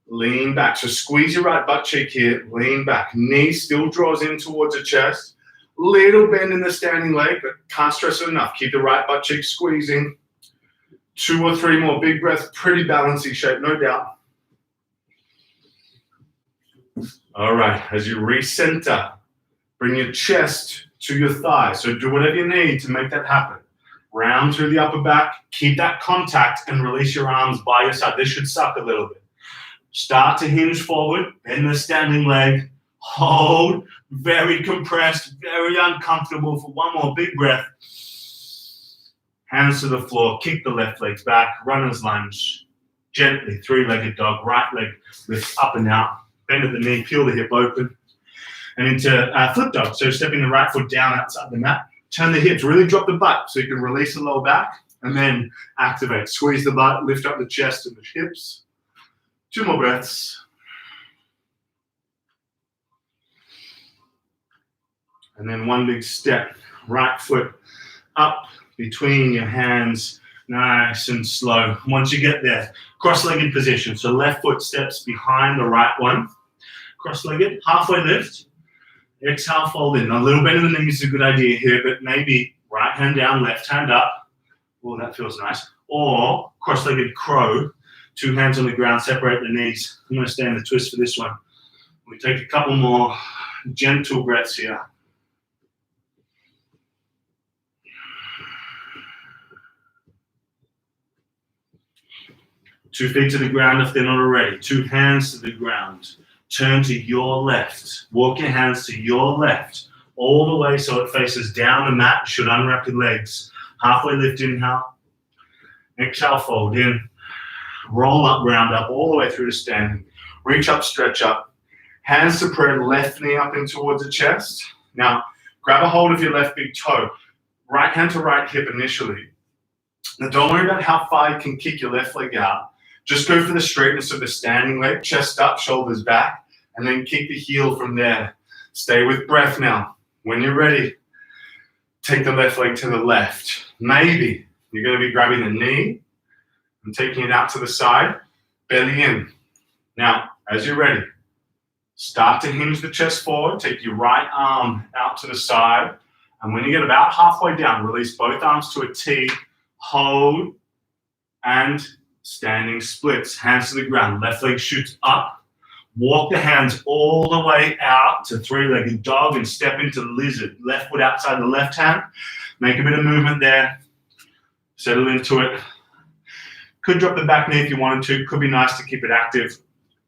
lean back. So squeeze your right butt cheek here, lean back. Knee still draws in towards the chest. Little bend in the standing leg, but can't stress it enough. Keep the right butt cheek squeezing. 2 or 3 more big breaths, pretty balancing shape, no doubt. All right, as you recenter, Bring your chest to your thigh. So do whatever you need to make that happen. Round through the upper back. Keep that contact and release your arms by your side. This should suck a little bit. Start to hinge forward. Bend the standing leg. Hold. Very compressed. Very uncomfortable for one more big breath. Hands to the floor. Kick the left leg back. Runner's lunge. Gently. Three-legged dog. Right leg lifts up and out. Bend at the knee. Peel the hip open. And into flip dog. So stepping the right foot down outside the mat. Turn the hips, really drop the butt so you can release the lower back and then activate. Squeeze the butt, lift up the chest and the hips. 2 more breaths. And then one big step. Right foot up between your hands, nice and slow. Once you get there, cross-legged position. So left foot steps behind the right one. Cross-legged, halfway lift. Exhale, fold in. A little bend of the knees is a good idea here, but maybe right hand down, left hand up. Oh, that feels nice. Or cross-legged crow, 2 hands on the ground, separate the knees. I'm going to stay in the twist for this one. We take a couple more gentle breaths here. Two feet to the ground if they're not already. 2 hands to the ground. Turn to your left. Walk your hands to your left. All the way so it faces down the mat. You should unwrap your legs. Halfway lift, inhale. Exhale, fold in. Roll up, round up, all the way through to standing. Reach up, stretch up. Hands to prayer, left knee up in towards the chest. Now, grab a hold of your left big toe. Right hand to right hip initially. Now, don't worry about how far you can kick your left leg out. Just go for the straightness of the standing leg, chest up, shoulders back, and then kick the heel from there. Stay with breath now. When you're ready, take the left leg to the left. Maybe you're going to be grabbing the knee and taking it out to the side, belly in. Now, as you're ready, start to hinge the chest forward, take your right arm out to the side, and when you get about halfway down, release both arms to a T, hold, and standing splits, hands to the ground, left leg shoots up, walk the hands all the way out to three-legged dog and step into lizard, left foot outside the left hand, make a bit of movement there, settle into it. Could drop the back knee if you wanted to, could be nice to keep it active.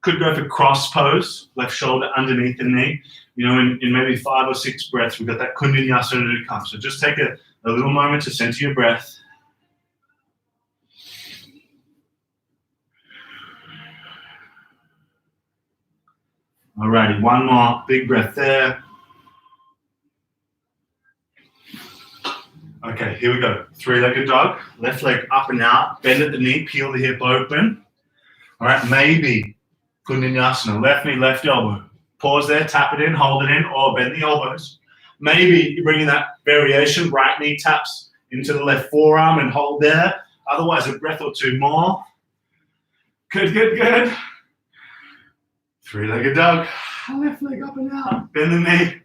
Could go for cross pose, left shoulder underneath the knee. You know, in maybe 5 or 6 breaths, we've got that Vinyasa to come. So just take a little moment to center your breath. Alrighty, one more big breath there. Okay, here we go. Three-legged dog, left leg up and out, bend at the knee, peel the hip open. All right, maybe Vinyasa, left knee, left elbow. Pause there, tap it in, hold it in, or bend the elbows. Maybe you're bringing that variation, right knee taps into the left forearm and hold there. Otherwise, a breath or 2 more. Good, good, good. Three-legged dog, left leg up and out. Bend the knee,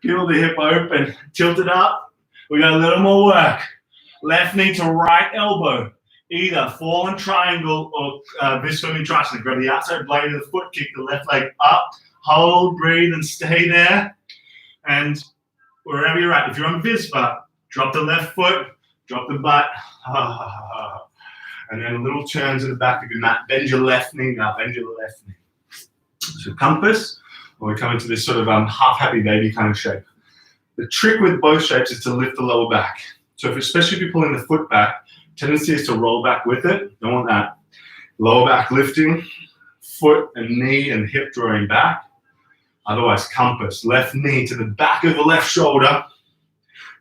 peel the hip open, tilt it up. We got a little more work. Left knee to right elbow. Either fallen triangle or Vinyasa. Grab the outside blade of the foot, kick the left leg up, hold, breathe, and stay there. And wherever you're at, if you're on Vispa, drop the left foot, drop the butt. And then a little turn to the back of your mat. Bend your left knee now, bend your left knee. So compass, or we come into this sort of half happy baby kind of shape. The trick with both shapes is to lift the lower back. So especially if you're pulling the foot back, tendency is to roll back with it. Don't want that. Lower back lifting, foot and knee and hip drawing back. Otherwise, compass, left knee to the back of the left shoulder,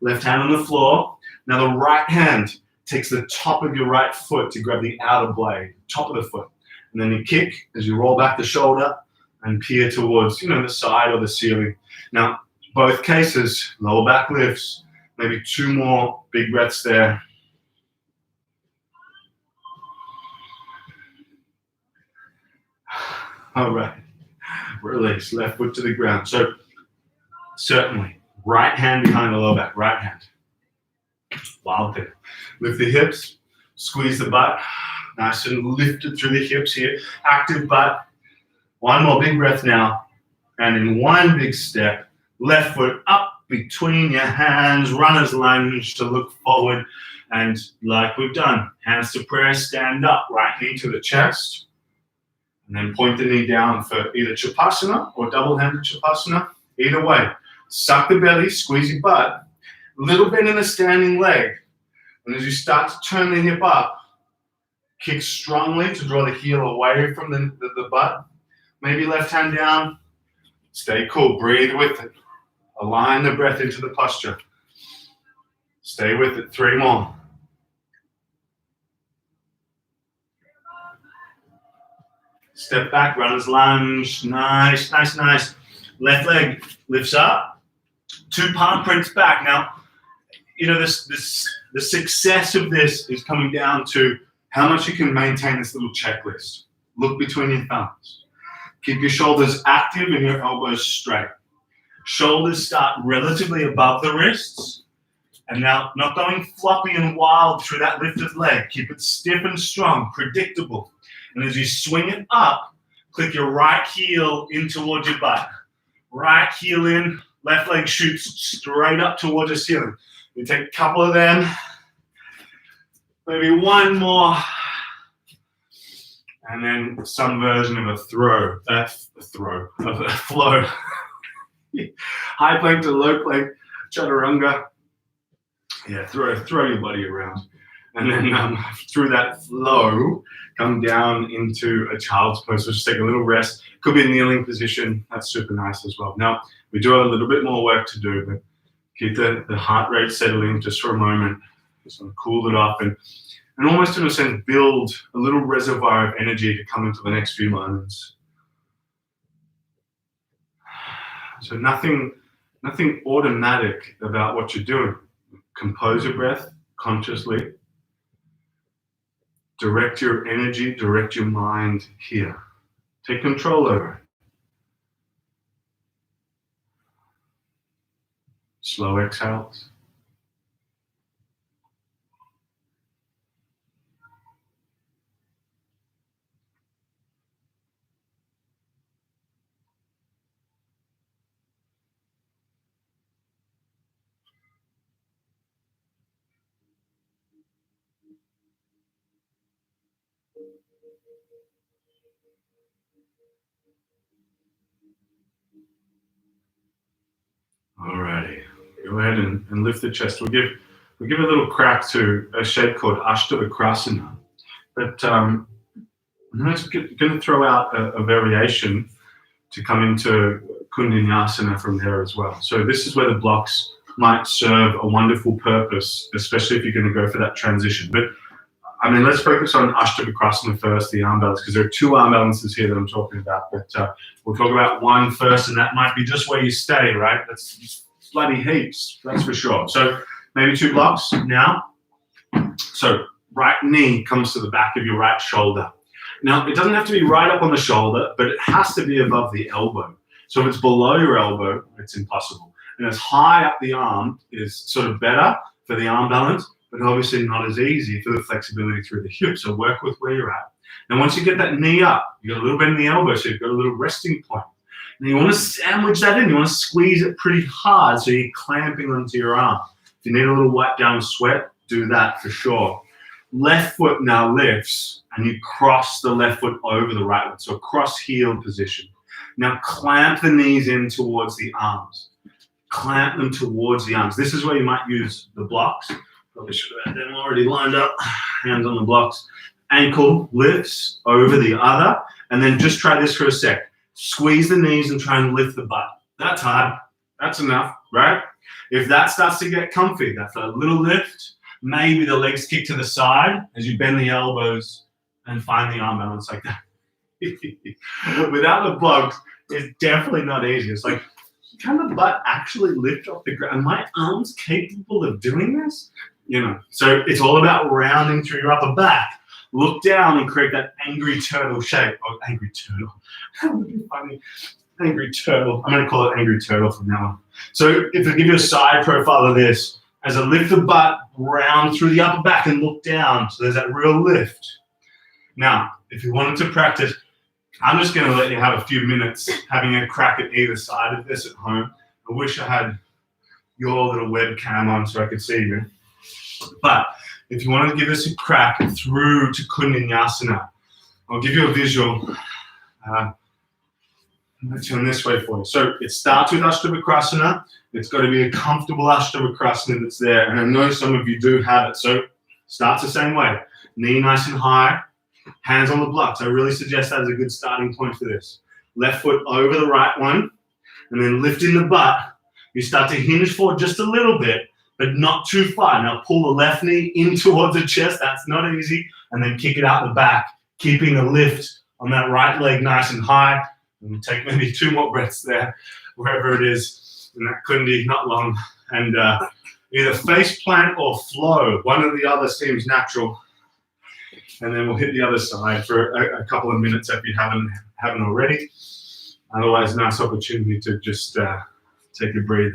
left hand on the floor. Now the right hand takes the top of your right foot to grab the outer blade, top of the foot. And then you kick as you roll back the shoulder and peer towards, the side or the ceiling. Now, both cases, lower back lifts, maybe 2 more big breaths there. All right, release, left foot to the ground. So certainly, right hand behind the lower back, right hand. Wild thing. Lift the hips, squeeze the butt, nice and lifted through the hips here. Active butt. One more big breath now. And in one big step, Left foot up between your hands, runner's lunge to look forward. And like we've done, hands to prayer, stand up, right knee to the chest. And then point the knee down for either Chapasana or double-handed Chapasana. Either way, suck the belly, squeeze your butt. Little bit in the standing leg. And as you start to turn the hip up, kick strongly to draw the heel away from the butt. Maybe left hand down. Stay cool. Breathe with it. Align the breath into the posture. Stay with it. 3 more. Step back, runner's lunge. Nice, nice, nice. Left leg lifts up. 2 palm prints back. Now, you know, the success of this is coming down to how much you can maintain this little checklist. Look between your thumbs. Keep your shoulders active and your elbows straight. Shoulders start relatively above the wrists. And now, not going floppy and wild through that lifted leg. Keep it stiff and strong, predictable. And as you swing it up, click your right heel in towards your butt. Right heel in, left leg shoots straight up towards the ceiling. You take a couple of them, maybe 1 more, and then some version of a flow. High plank to low plank, chaturanga. Yeah, throw your body around. And then through that flow, come down into a child's pose. So just take a little rest. Could be a kneeling position. That's super nice as well. Now, we do have a little bit more work to do, but keep the heart rate settling just for a moment. Just want to cool it off and almost in a sense build a little reservoir of energy to come into the next few moments. So nothing automatic about what you're doing. Compose your breath consciously. Direct your energy, direct your mind here. Take control over it. Slow exhales. Alrighty, go ahead and lift the chest. We'll give a little crack to a shape called Ashtavakrasana. But I'm just going to throw out a variation to come into Vinyasa from there as well. So this is where the blocks might serve a wonderful purpose, especially if you're going to go for that transition. But I mean, let's focus on Ashtavakrasana first, the arm balance, because there are 2 arm balances here that I'm talking about. But we'll talk about one first, and that might be just where you stay, right? That's bloody heaps, that's for sure. So maybe 2 blocks now. So right knee comes to the back of your right shoulder. Now, it doesn't have to be right up on the shoulder, but it has to be above the elbow. So if it's below your elbow, it's impossible. And as high up the arm is sort of better for the arm balance, but obviously not as easy for the flexibility through the hip. So work with where you're at. And once you get that knee up, you got a little bit in the elbow, so you've got a little resting point. And you want to sandwich that in. You want to squeeze it pretty hard so you're clamping onto your arm. If you need a little wipe down sweat, do that for sure. Left foot now lifts, and you cross the left foot over the right one. So cross-heel position. Now clamp the knees in towards the arms. Clamp them towards the arms. This is where you might use the blocks. Probably should have had them already lined up. Hands on the blocks. Ankle lifts over the other. And then just try this for a sec. Squeeze the knees and try and lift the butt. That's hard. That's enough, right? If that starts to get comfy, that's a little lift. Maybe the legs kick to the side as you bend the elbows and find the arm balance like that. Without the blocks, it's definitely not easy. It's like, can the butt actually lift off the ground? Are my arms capable of doing this? You know, so it's all about rounding through your upper back. Look down and create that angry turtle shape. Oh, angry turtle. That would be funny. Angry turtle. I'm going to call it angry turtle from now on. So if I give you a side profile of this, as I lift the butt, round through the upper back and look down. So there's that real lift. Now, if you wanted to practice, I'm just going to let you have a few minutes having a crack at either side of this at home. I wish I had your little webcam on so I could see you. But if you want to give this a crack through to Vinyasa, I'll give you a visual. Let's turn this way for you. So it starts with Ashtavakrasana. It's got to be a comfortable Ashtavakrasana that's there. And I know some of you do have it. So starts the same way. Knee nice and high, hands on the blocks. I really suggest that as a good starting point for this. Left foot over the right one, and then lifting the butt. You start to hinge forward just a little bit, but not too far. Now pull the left knee in towards the chest. That's not easy. And then kick it out the back, keeping the lift on that right leg nice and high. And take maybe 2 more breaths there, wherever it is. And that kundi, not long. And either face plant or flow. One or the other seems natural. And then we'll hit the other side for a couple of minutes if you haven't already. Otherwise, nice opportunity to just take a breather.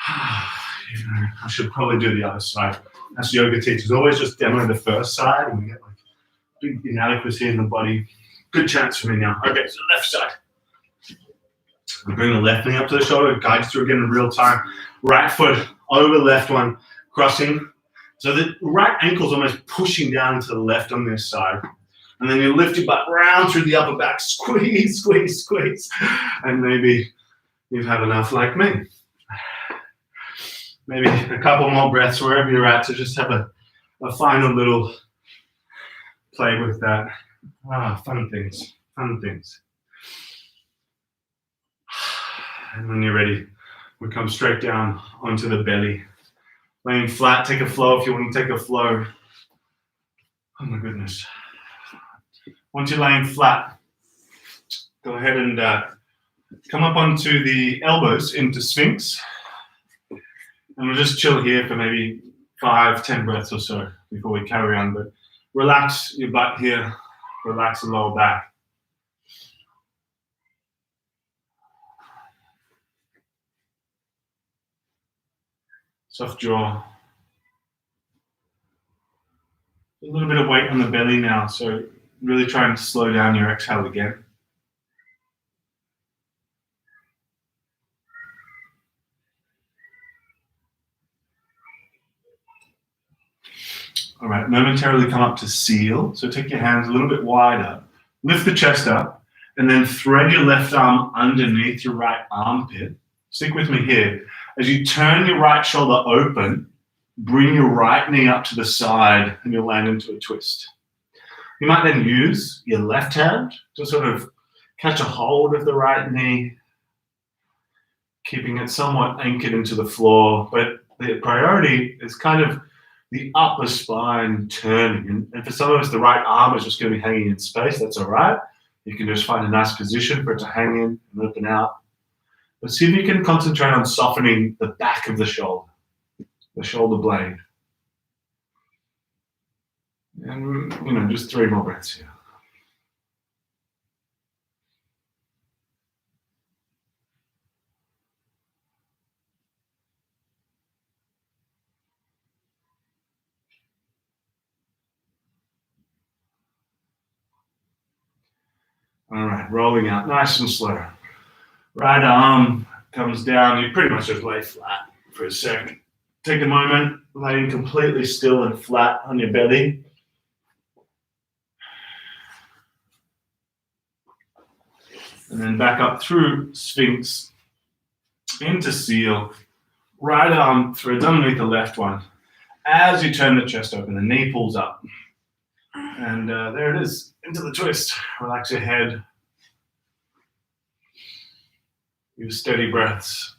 I should probably do the other side. As yoga teachers, always just demo the first side and we get like big inadequacy in the body. Good chance for me now. Okay, so left side. We bring the left knee up to the shoulder, guide through again in real time. Right foot over the left one, crossing. So the right ankle's almost pushing down to the left on this side. And then you lift your butt round through the upper back, squeeze, squeeze, squeeze. And maybe you've had enough like me. Maybe a couple more breaths wherever you're at to just have a final little play with that. Fun things, fun things. And when you're ready, we come straight down onto the belly. Laying flat, take a flow if you want to take a flow. Oh my goodness. Once you're laying flat, go ahead and come up onto the elbows into Sphinx. And we'll just chill here for maybe 5-10 breaths or so before we carry on. But relax your butt here, relax the lower back. Soft jaw. A little bit of weight on the belly now, so really trying to slow down your exhale again. All right, momentarily come up to seal. So take your hands a little bit wider, lift the chest up, and then thread your left arm underneath your right armpit. Stick with me here. As you turn your right shoulder open, bring your right knee up to the side and you'll land into a twist. You might then use your left hand to sort of catch a hold of the right knee, keeping it somewhat anchored into the floor. But the priority is kind of the upper spine turning. And for some of us, the right arm is just going to be hanging in space. That's all right. You can just find a nice position for it to hang in and open out. But see if you can concentrate on softening the back of the shoulder blade. And, just 3 more breaths here. All right, rolling out nice and slow. Right arm comes down. You pretty much just lay flat for a second. Take a moment, laying completely still and flat on your belly. And then back up through Sphinx into seal. Right arm threads underneath the left one. As you turn the chest open, the knee pulls up. And there it is, into the twist. Relax your head. Use steady breaths.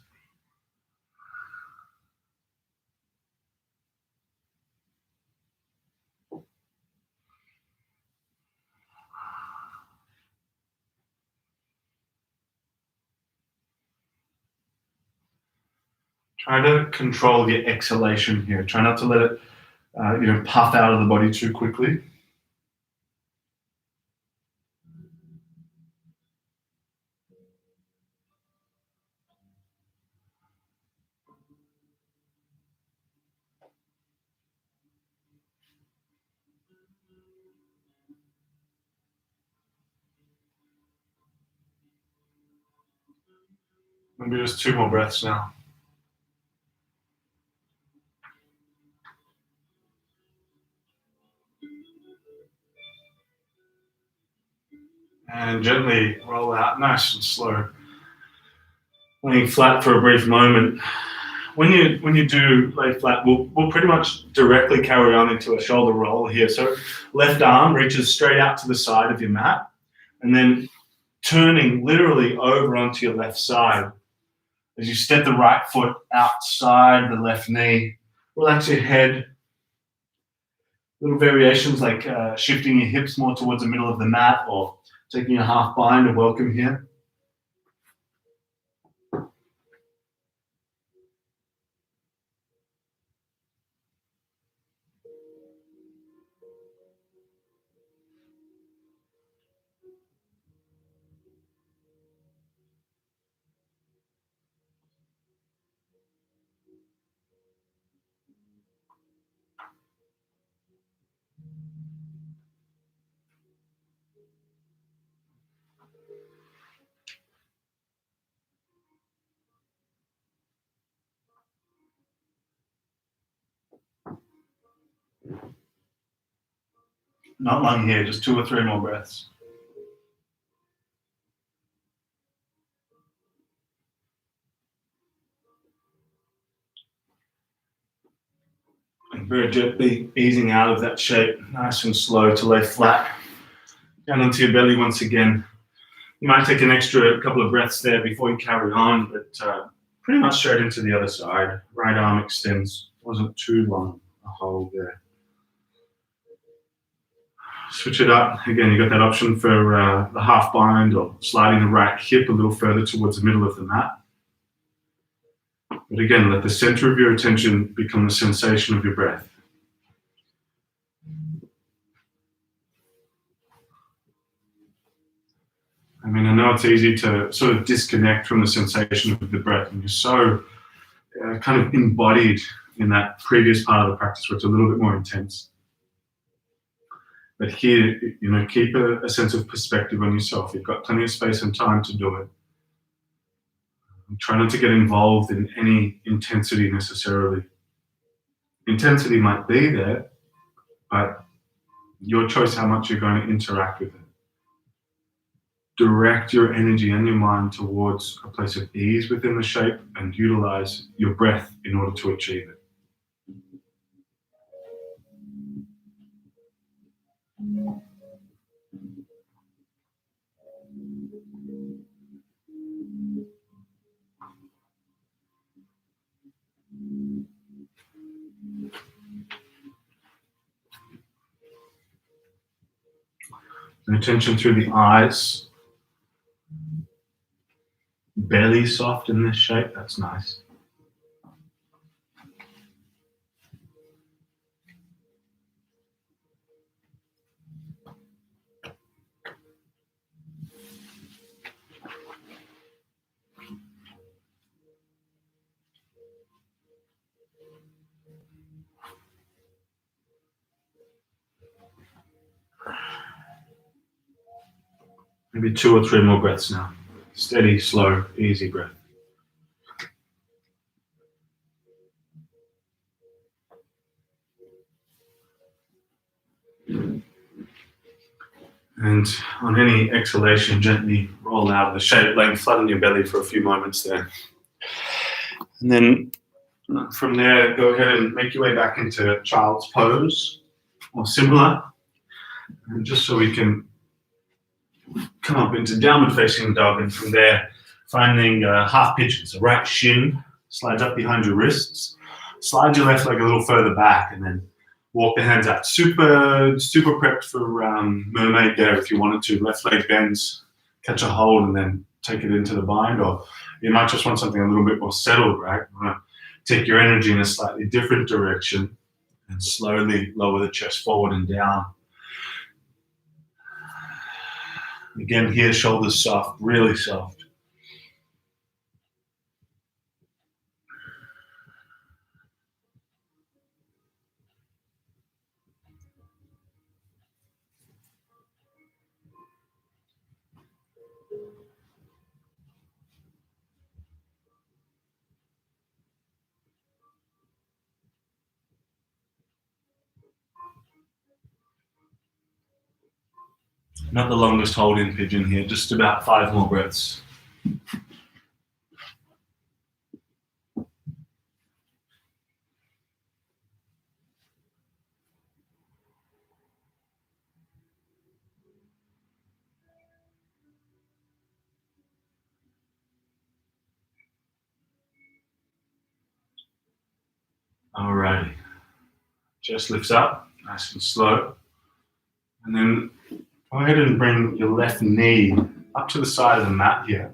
Try to control your exhalation here. Try not to let it puff out of the body too quickly. Maybe just 2 more breaths now. And gently roll out, nice and slow. Laying flat for a brief moment. When you do lay flat, we'll pretty much directly carry on into a shoulder roll here. So left arm reaches straight out to the side of your mat, and then turning literally over onto your left side. As you step the right foot outside the left knee, relax your head. Little variations like shifting your hips more towards the middle of the mat or taking a half bind are welcome here. Not long here, just 2 or 3 more breaths. And very gently easing out of that shape, nice and slow to lay flat. Down onto your belly once again. You might take an extra couple of breaths there before you carry on, but pretty much straight into the other side. Right arm extends, wasn't too long a hold there. Switch it up. Again, you got that option for the half bind or sliding the right hip a little further towards the middle of the mat. But again, let the center of your attention become the sensation of your breath. I mean, I know it's easy to sort of disconnect from the sensation of the breath, and you're so kind of embodied in that previous part of the practice where it's a little bit more intense. But here, keep a sense of perspective on yourself. You've got plenty of space and time to do it. Try not to get involved in any intensity necessarily. Intensity might be there, but your choice how much you're going to interact with it. Direct your energy and your mind towards a place of ease within the shape and utilize your breath in order to achieve it. And attention through the eyes. Belly soft in this shape, that's nice. Maybe 2 or 3 more breaths now. Steady, slow, easy breath. And on any exhalation, gently roll out of the shape, laying flat on your belly for a few moments there. And then from there, go ahead and make your way back into child's pose or similar. And just so we can come up into downward facing dog, and from there, finding half pigeon. So right shin slides up behind your wrists. Slide your left leg a little further back, and then walk the hands out. Super prepped for mermaid there if you wanted to. Left leg bends, catch a hold, and then take it into the bind. Or you might just want something a little bit more settled, right? You want to take your energy in a slightly different direction and slowly lower the chest forward and down. Again, here, shoulders soft, really soft. Not the longest hold in pigeon here, just about 5 more breaths. Alrighty. Chest lifts up, nice and slow. And then go ahead and bring your left knee up to the side of the mat here.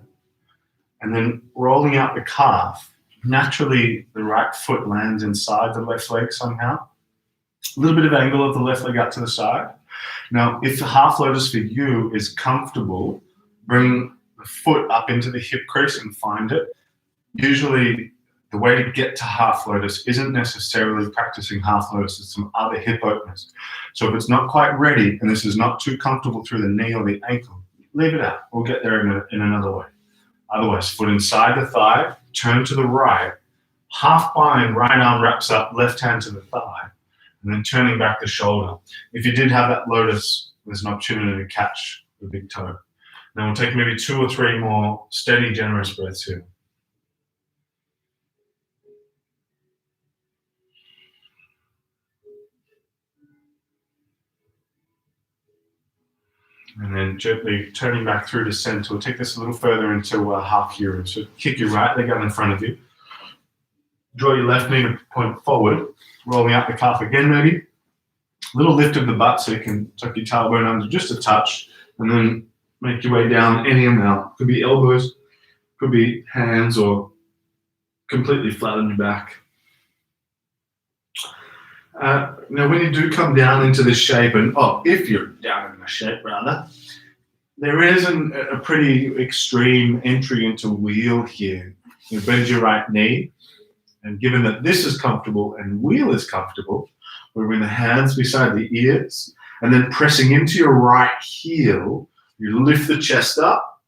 And then rolling out the calf, naturally the right foot lands inside the left leg somehow. A little bit of angle of the left leg out to the side. Now, if the half lotus for you is comfortable, bring the foot up into the hip crease and find it. Usually, the way to get to half lotus isn't necessarily practicing half lotus, it's some other hip openers. So if it's not quite ready and this is not too comfortable through the knee or the ankle, leave it out. We'll get there in another way. Otherwise, foot inside the thigh, turn to the right, half bind, right arm wraps up, left hand to the thigh, and then turning back the shoulder. If you did have that lotus, there's an opportunity to catch the big toe. Then we'll take maybe 2 or 3 more steady, generous breaths here. And then gently turning back through to center. We'll take this a little further into half euro. So kick your right leg out in front of you. Draw your left knee to point forward. Rolling out the calf again maybe. A little lift of the butt so you can tuck your tailbone under just a touch. And then make your way down any amount. Could be elbows, could be hands, or completely flat on your back. Now, when you do come down into this shape, and if you're down in the shape rather, there is a pretty extreme entry into wheel here. You bend your right knee, and given that this is comfortable and wheel is comfortable, we're bring the hands beside the ears, and then pressing into your right heel, you lift the chest up,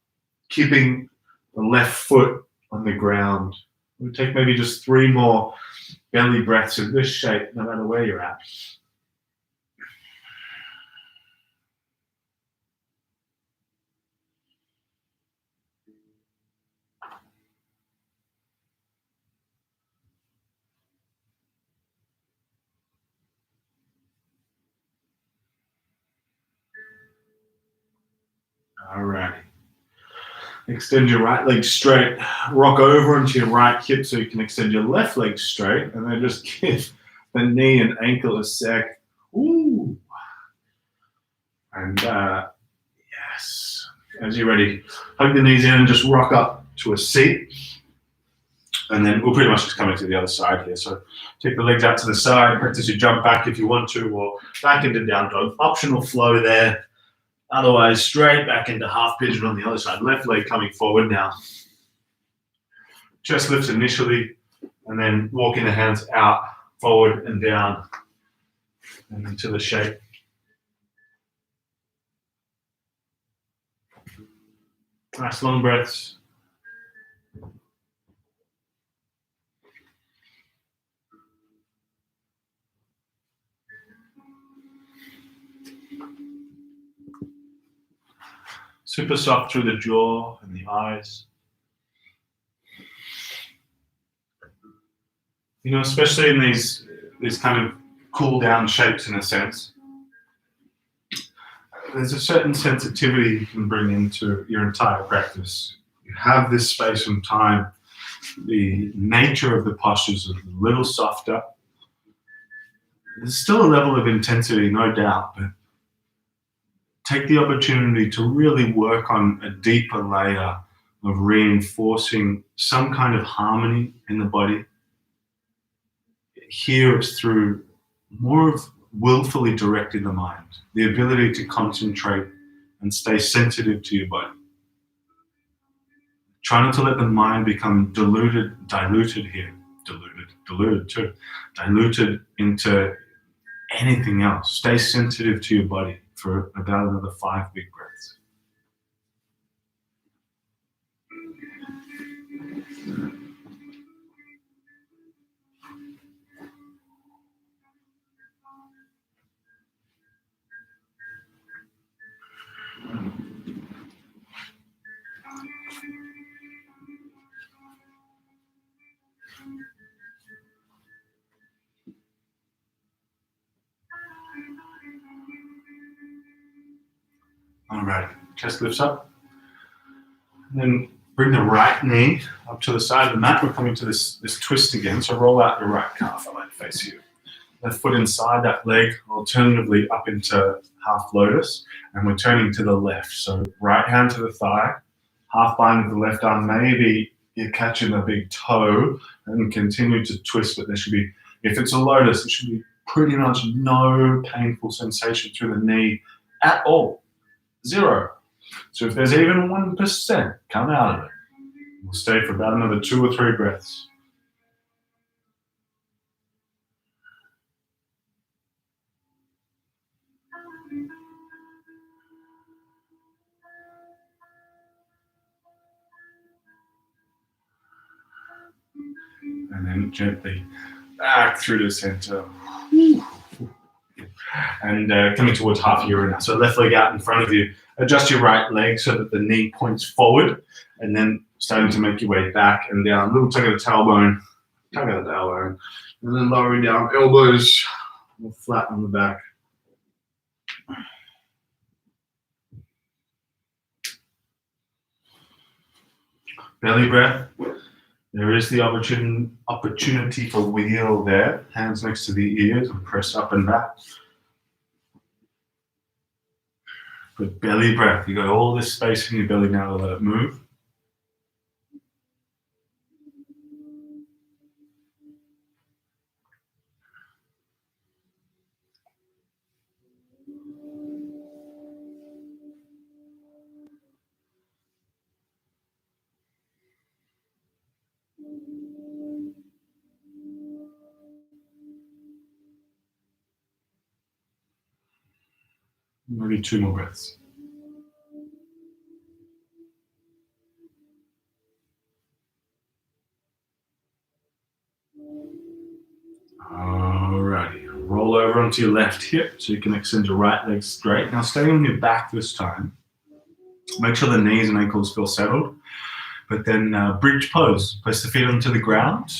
keeping the left foot on the ground. We'll take maybe just 3 more belly breaths in this shape, no matter where you're at. All right. Extend your right leg straight, rock over onto your right hip so you can extend your left leg straight, and then just give the knee and ankle a sec. Ooh. And yes, as you're ready, hug the knees in and just rock up to a seat. And then we'll pretty much just come into the other side here. So take the legs out to the side, practice your jump back if you want to, or back into down dog. Optional flow there. Otherwise, straight back into half pigeon on the other side. Left leg coming forward now. Chest lifts initially, and then walking the hands out, forward and down, and into the shape. Nice long breaths. Super soft through the jaw and the eyes. You know, especially in these kind of cool down shapes in a sense, there's a certain sensitivity you can bring into your entire practice. You have this space and time. The nature of the postures is a little softer. There's still a level of intensity, no doubt, but take the opportunity to really work on a deeper layer of reinforcing some kind of harmony in the body. Here it's through more of willfully directing the mind, the ability to concentrate and stay sensitive to your body. Try not to let the mind become diluted into anything else. Stay sensitive to your body for about another 5 big breaths. All right, chest lifts up. And then bring the right knee up to the side of the mat. We're coming to this twist again. So roll out your right calf. I might face you. Left foot inside that leg, alternatively up into half lotus. And we're turning to the left. So right hand to the thigh, half bind with the left arm. Maybe you're catching a big toe and continue to twist, but there should be, if it's a lotus, there should be pretty much no painful sensation through the knee at all. Zero. So if there's even 1%, come out of it. We'll stay for about another 2 or 3 breaths. And then gently back through the center. And coming towards half euro now. So left leg out in front of you. Adjust your right leg so that the knee points forward. And then starting to make your way back and down. Little tug of the tailbone. Tug of the tailbone. And then lowering down. Elbows flat on the back. Belly breath. There is the opportunity for wheel there. Hands next to the ears and press up and back. Good belly breath. You got all this space in your belly now to let it move. Maybe 2 more breaths. Alrighty, roll over onto your left hip so you can extend your right leg straight. Now stay on your back this time. Make sure the knees and ankles feel settled. But then bridge pose. Place the feet onto the ground.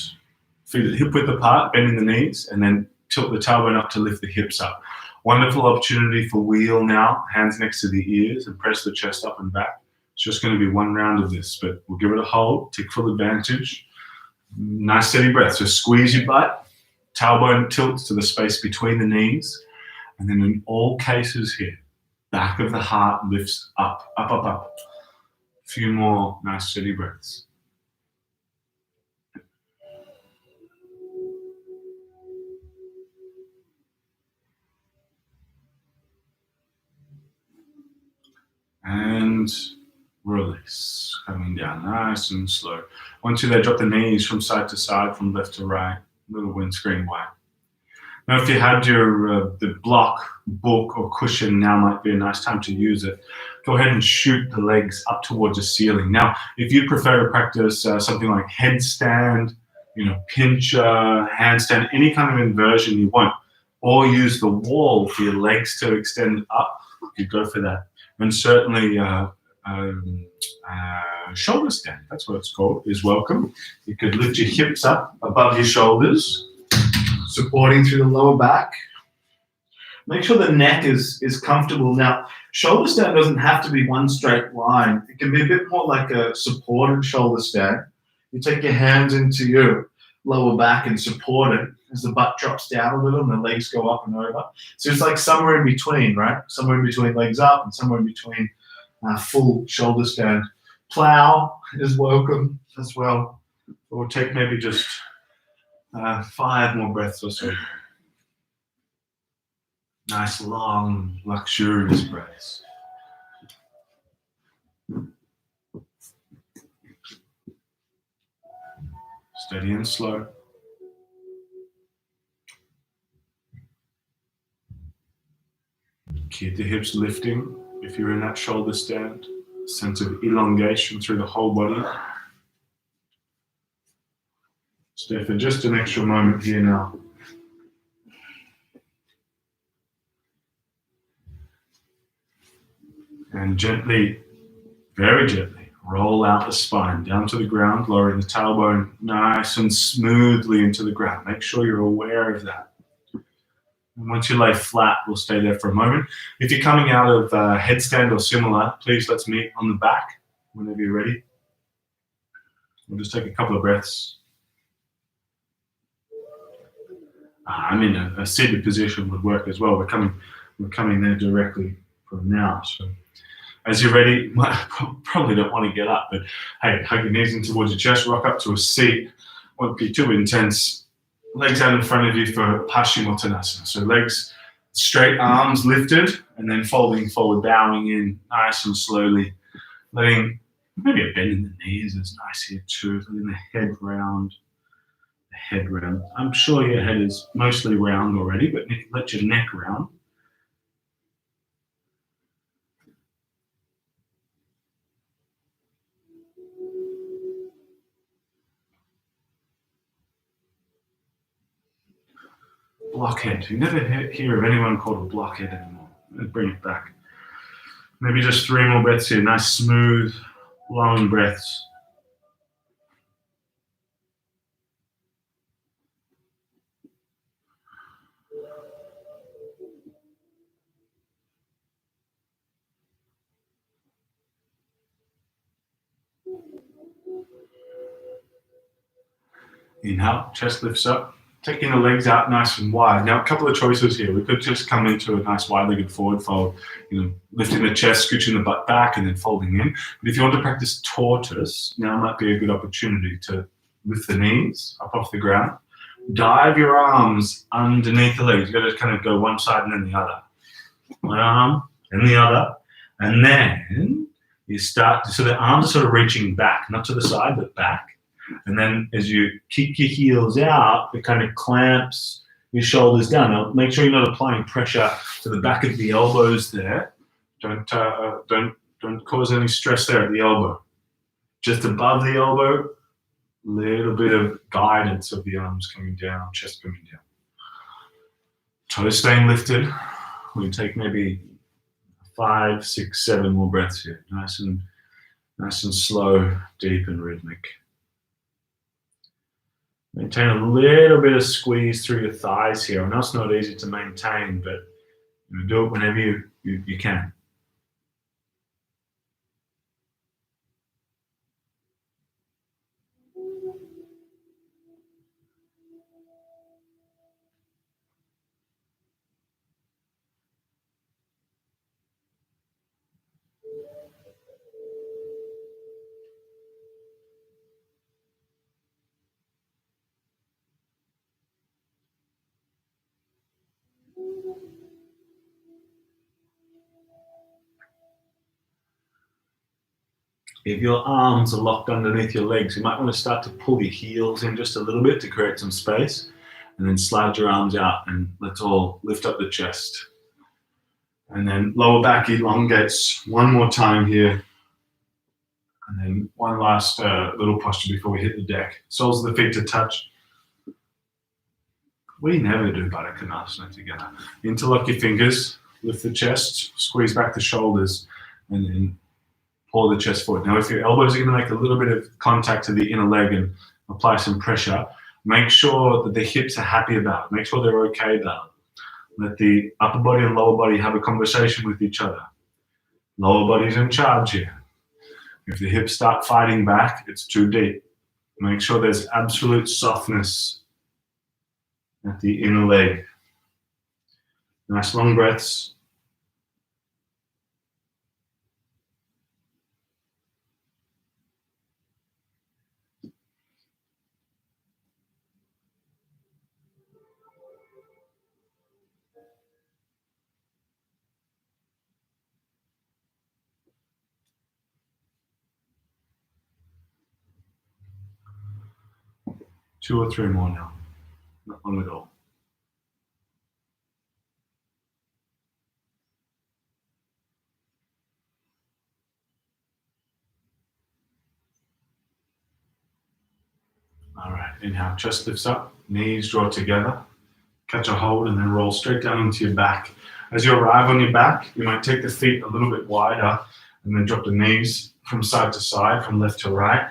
Feet hip width apart, bending the knees, and then tilt the tailbone up to lift the hips up. Wonderful opportunity for wheel now. Hands next to the ears and press the chest up and back. It's just going to be 1 round of this, but we'll give it a hold. Take full advantage. Nice steady breath. So squeeze your butt. Tailbone tilts to the space between the knees. And then in all cases here, back of the heart lifts up, up, up, up. A few more nice steady breaths. And release, coming down nice and slow. Once you're there, drop the knees from side to side, from left to right, little windscreen wide. Now, if you had your the block, book, or cushion, now might be a nice time to use it. Go ahead and shoot the legs up towards the ceiling. Now, if you prefer to practice something like headstand, pincher, handstand, any kind of inversion you want, or use the wall for your legs to extend up, you go for that. And certainly shoulder stand, that's what it's called, is welcome. You could lift your hips up above your shoulders, supporting through the lower back. Make sure the neck is comfortable. Now, shoulder stand doesn't have to be one straight line. It can be a bit more like a supported shoulder stand. You take your hands into your lower back and support it as the butt drops down a little and the legs go up and over. So it's like somewhere in between, right? Somewhere in between legs up and somewhere in between full shoulder stand. Plow is welcome as well. We'll take maybe just 5 more breaths or so. Nice, long, luxurious breaths. Steady and slow. Keep the hips lifting if you're in that shoulder stand. Sense of elongation through the whole body. Stay for just an extra moment here now. And gently, very gently, Roll out the spine down to the ground, lowering the tailbone nice and smoothly into the ground. Make sure you're aware of that. And once you lay flat, we'll stay there for a moment. If you're coming out of headstand or similar, please let's meet on the back whenever you're ready. We'll just take a couple of breaths. I'm in a seated position would work as well. We're coming there directly from now. So as you're ready, you might, probably don't want to get up, but hey, hug your knees in towards your chest, rock up to a seat. Won't be too intense. Legs out in front of you for Paschimottanasana. So legs straight, arms lifted, and then folding forward, bowing in nice and slowly. Letting maybe a bend in the knees is nice here too. Letting the head round. I'm sure your head is mostly round already, but let your neck round. Blockhead. You never hear of anyone called a blockhead anymore. Let's bring it back. Maybe just 3 more breaths here. Nice, smooth, long breaths. Inhale, chest lifts up. Taking the legs out nice and wide. Now, a couple of choices here. We could just come into a nice wide-legged forward fold, lifting the chest, scooching the butt back, and then folding in. But if you want to practice tortoise, now might be a good opportunity to lift the knees up off the ground. Dive your arms underneath the legs. You've got to kind of go one side and then the other. One arm and the other. And then you start, so the arms are sort of reaching back, not to the side, but back. And then as you kick your heels out, it kind of clamps your shoulders down. Now, make sure you're not applying pressure to the back of the elbows there. Don't cause any stress there at the elbow. Just above the elbow, little bit of guidance of the arms coming down, chest coming down. Toes staying lifted. We can take maybe 5, 6, 7 more breaths here. Nice and slow, deep and rhythmic. Maintain a little bit of squeeze through your thighs here. I know it's not easy to maintain, but do it whenever you can. If your arms are locked underneath your legs, you might want to start to pull your heels in just a little bit to create some space, and then slide your arms out and let's all lift up the chest. And then lower back elongates one more time here. And then one last little posture before we hit the deck. Soles of the feet to touch. We never do Baddha Konasana together. Interlock your fingers, lift the chest, squeeze back the shoulders, and then pull the chest forward. Now, if your elbows are going to make a little bit of contact to the inner leg and apply some pressure, make sure that the hips are happy about it. Make sure they're okay about it. Let the upper body and lower body have a conversation with each other. Lower body's in charge here. If the hips start fighting back, it's too deep. Make sure there's absolute softness at the inner leg. Nice long breaths. Two or three more now. Not long at all. All right, inhale, chest lifts up, knees draw together, catch a hold and then roll straight down into your back. As you arrive on your back, you might take the feet a little bit wider and then drop the knees from side to side, from left to right.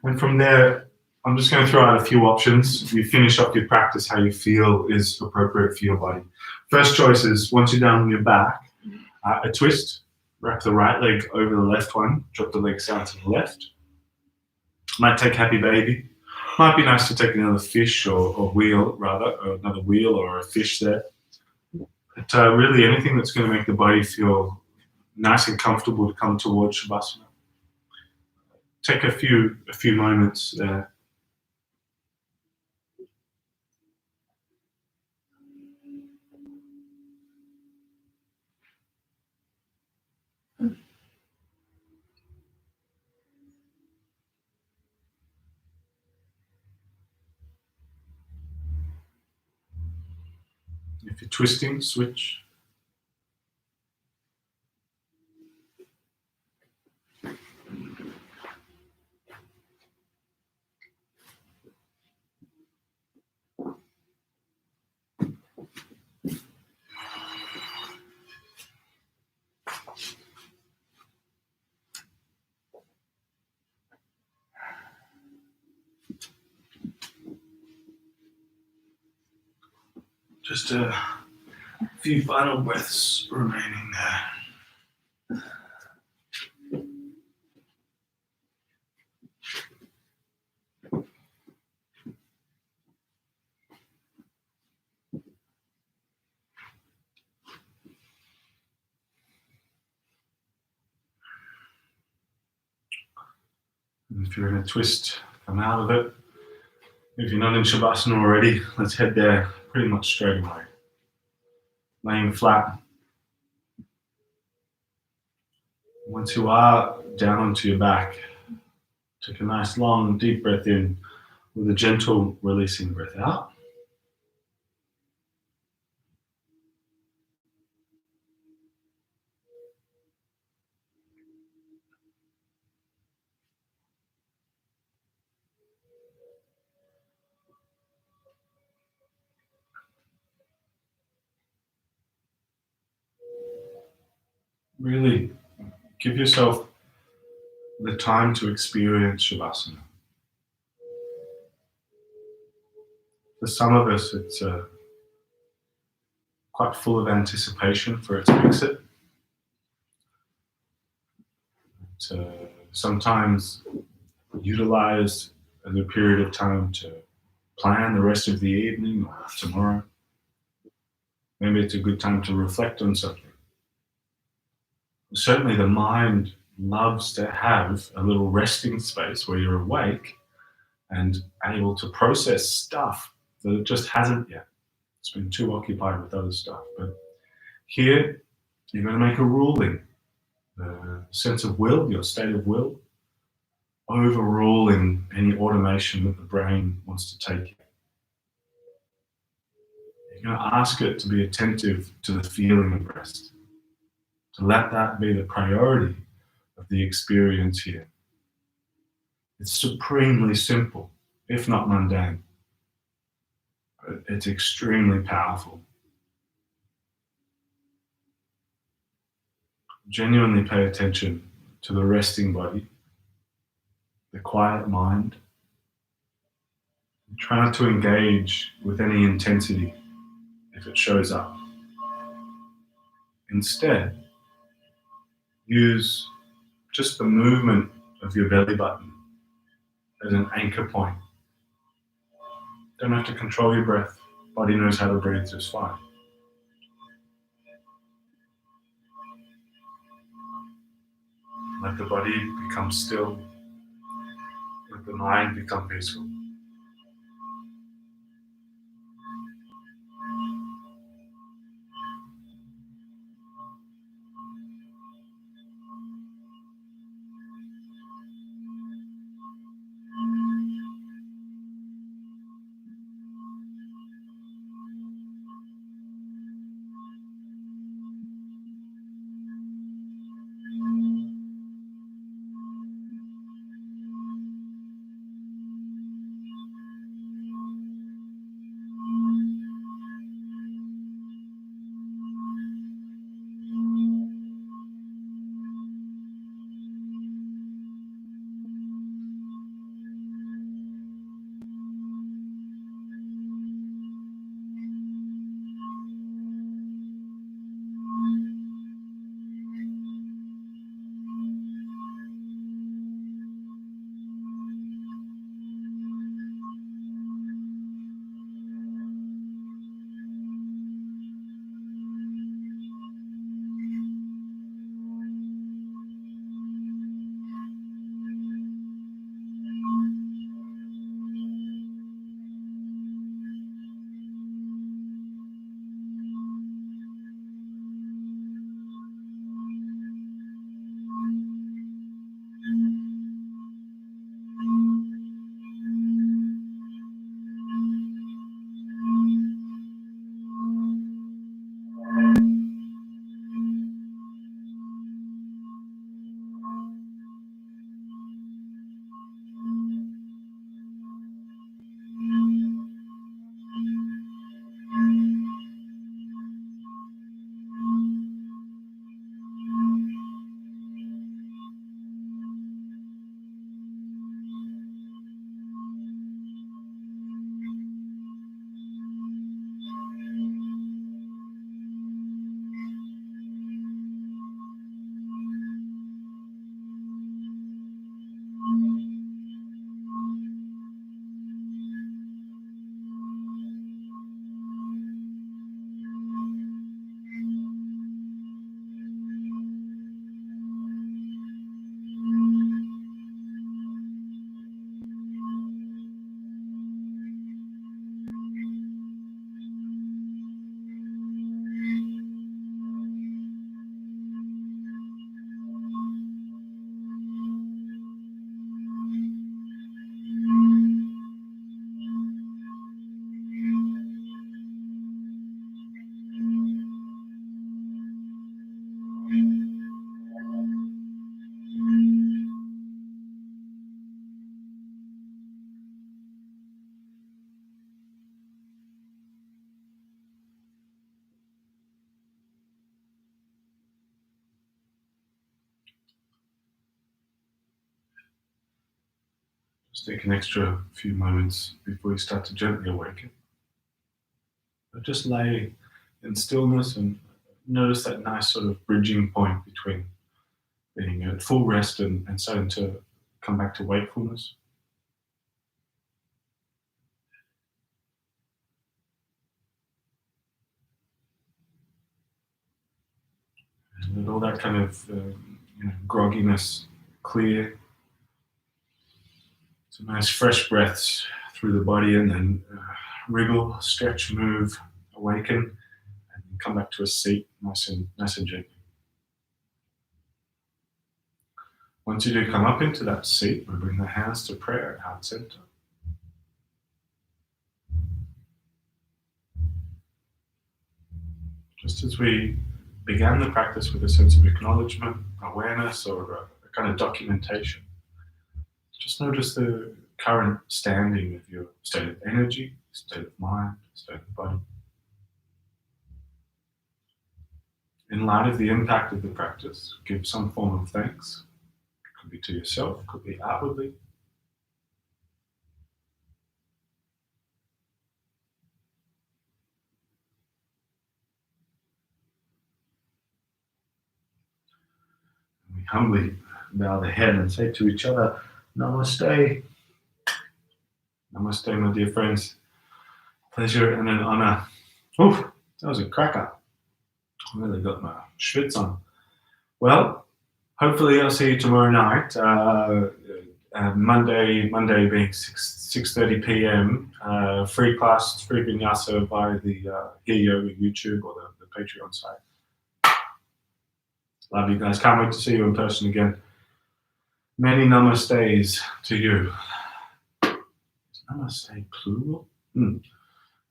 And from there, I'm just going to throw out a few options. You finish up your practice how you feel is appropriate for your body. First choice is, once you're down on your back, a twist. Wrap the right leg over the left one. Drop the legs down to the left. Might take happy baby. Might be nice to take another fish or wheel, rather, or another wheel or a fish there. But really anything that's going to make the body feel nice and comfortable to come towards Shavasana. Take a few moments there. If you're twisting, switch. Just a few final breaths remaining there. And if you're in a twist, come out of it. If you're not in Shavasana already, let's head there pretty much straight away. Laying flat. Once you are down onto your back, take a nice long deep breath in with a gentle releasing breath out. Really give yourself the time to experience Shavasana. For some of us, it's quite full of anticipation for its exit. It's sometimes utilized as a period of time to plan the rest of the evening or tomorrow. Maybe it's a good time to reflect on something. Certainly the mind loves to have a little resting space where you're awake and able to process stuff that it just hasn't yet. It's been too occupied with other stuff. But here, you're going to make a ruling. The sense of will, your state of will, overruling any automation that the brain wants to take you. You're going to ask it to be attentive to the feeling of rest, to let that be the priority of the experience here. It's supremely simple, if not mundane, but it's extremely powerful. Genuinely pay attention to the resting body, the quiet mind. Try not to engage with any intensity if it shows up. Instead, use just the movement of your belly button as an anchor point. Don't have to control your breath. Body knows how to breathe just fine. Let the body become still. Let the mind become peaceful. Just take an extra few moments before you start to gently awaken. But just lay in stillness and notice that nice sort of bridging point between being at full rest and starting to come back to wakefulness. And let all that kind of grogginess clear. Some nice fresh breaths through the body, and then wriggle, stretch, move, awaken, and come back to a seat, nice and gently. Once you do come up into that seat, we bring the hands to prayer at heart center. Just as we began the practice with a sense of acknowledgement, awareness, or a kind of documentation, just notice the current standing of your state of energy, state of mind, state of body. In light of the impact of the practice, give some form of thanks. It could be to yourself, could be outwardly. We humbly bow the head and say to each other, Namaste. Namaste, my dear friends. Pleasure and an honor. Oof, that was a cracker. I really got my schwitz on. Well, hopefully I'll see you tomorrow night. Monday being 6:30 p.m. Free class, free Vinyasa via the Here Yoga YouTube or the Patreon site. Love you guys. Can't wait to see you in person again. Many namastes to you. Is namaste plural?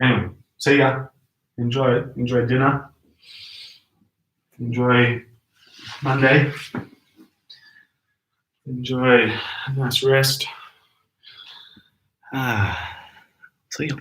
Anyway, see ya. Enjoy it. Enjoy dinner. Enjoy Monday. Enjoy a nice rest. See you.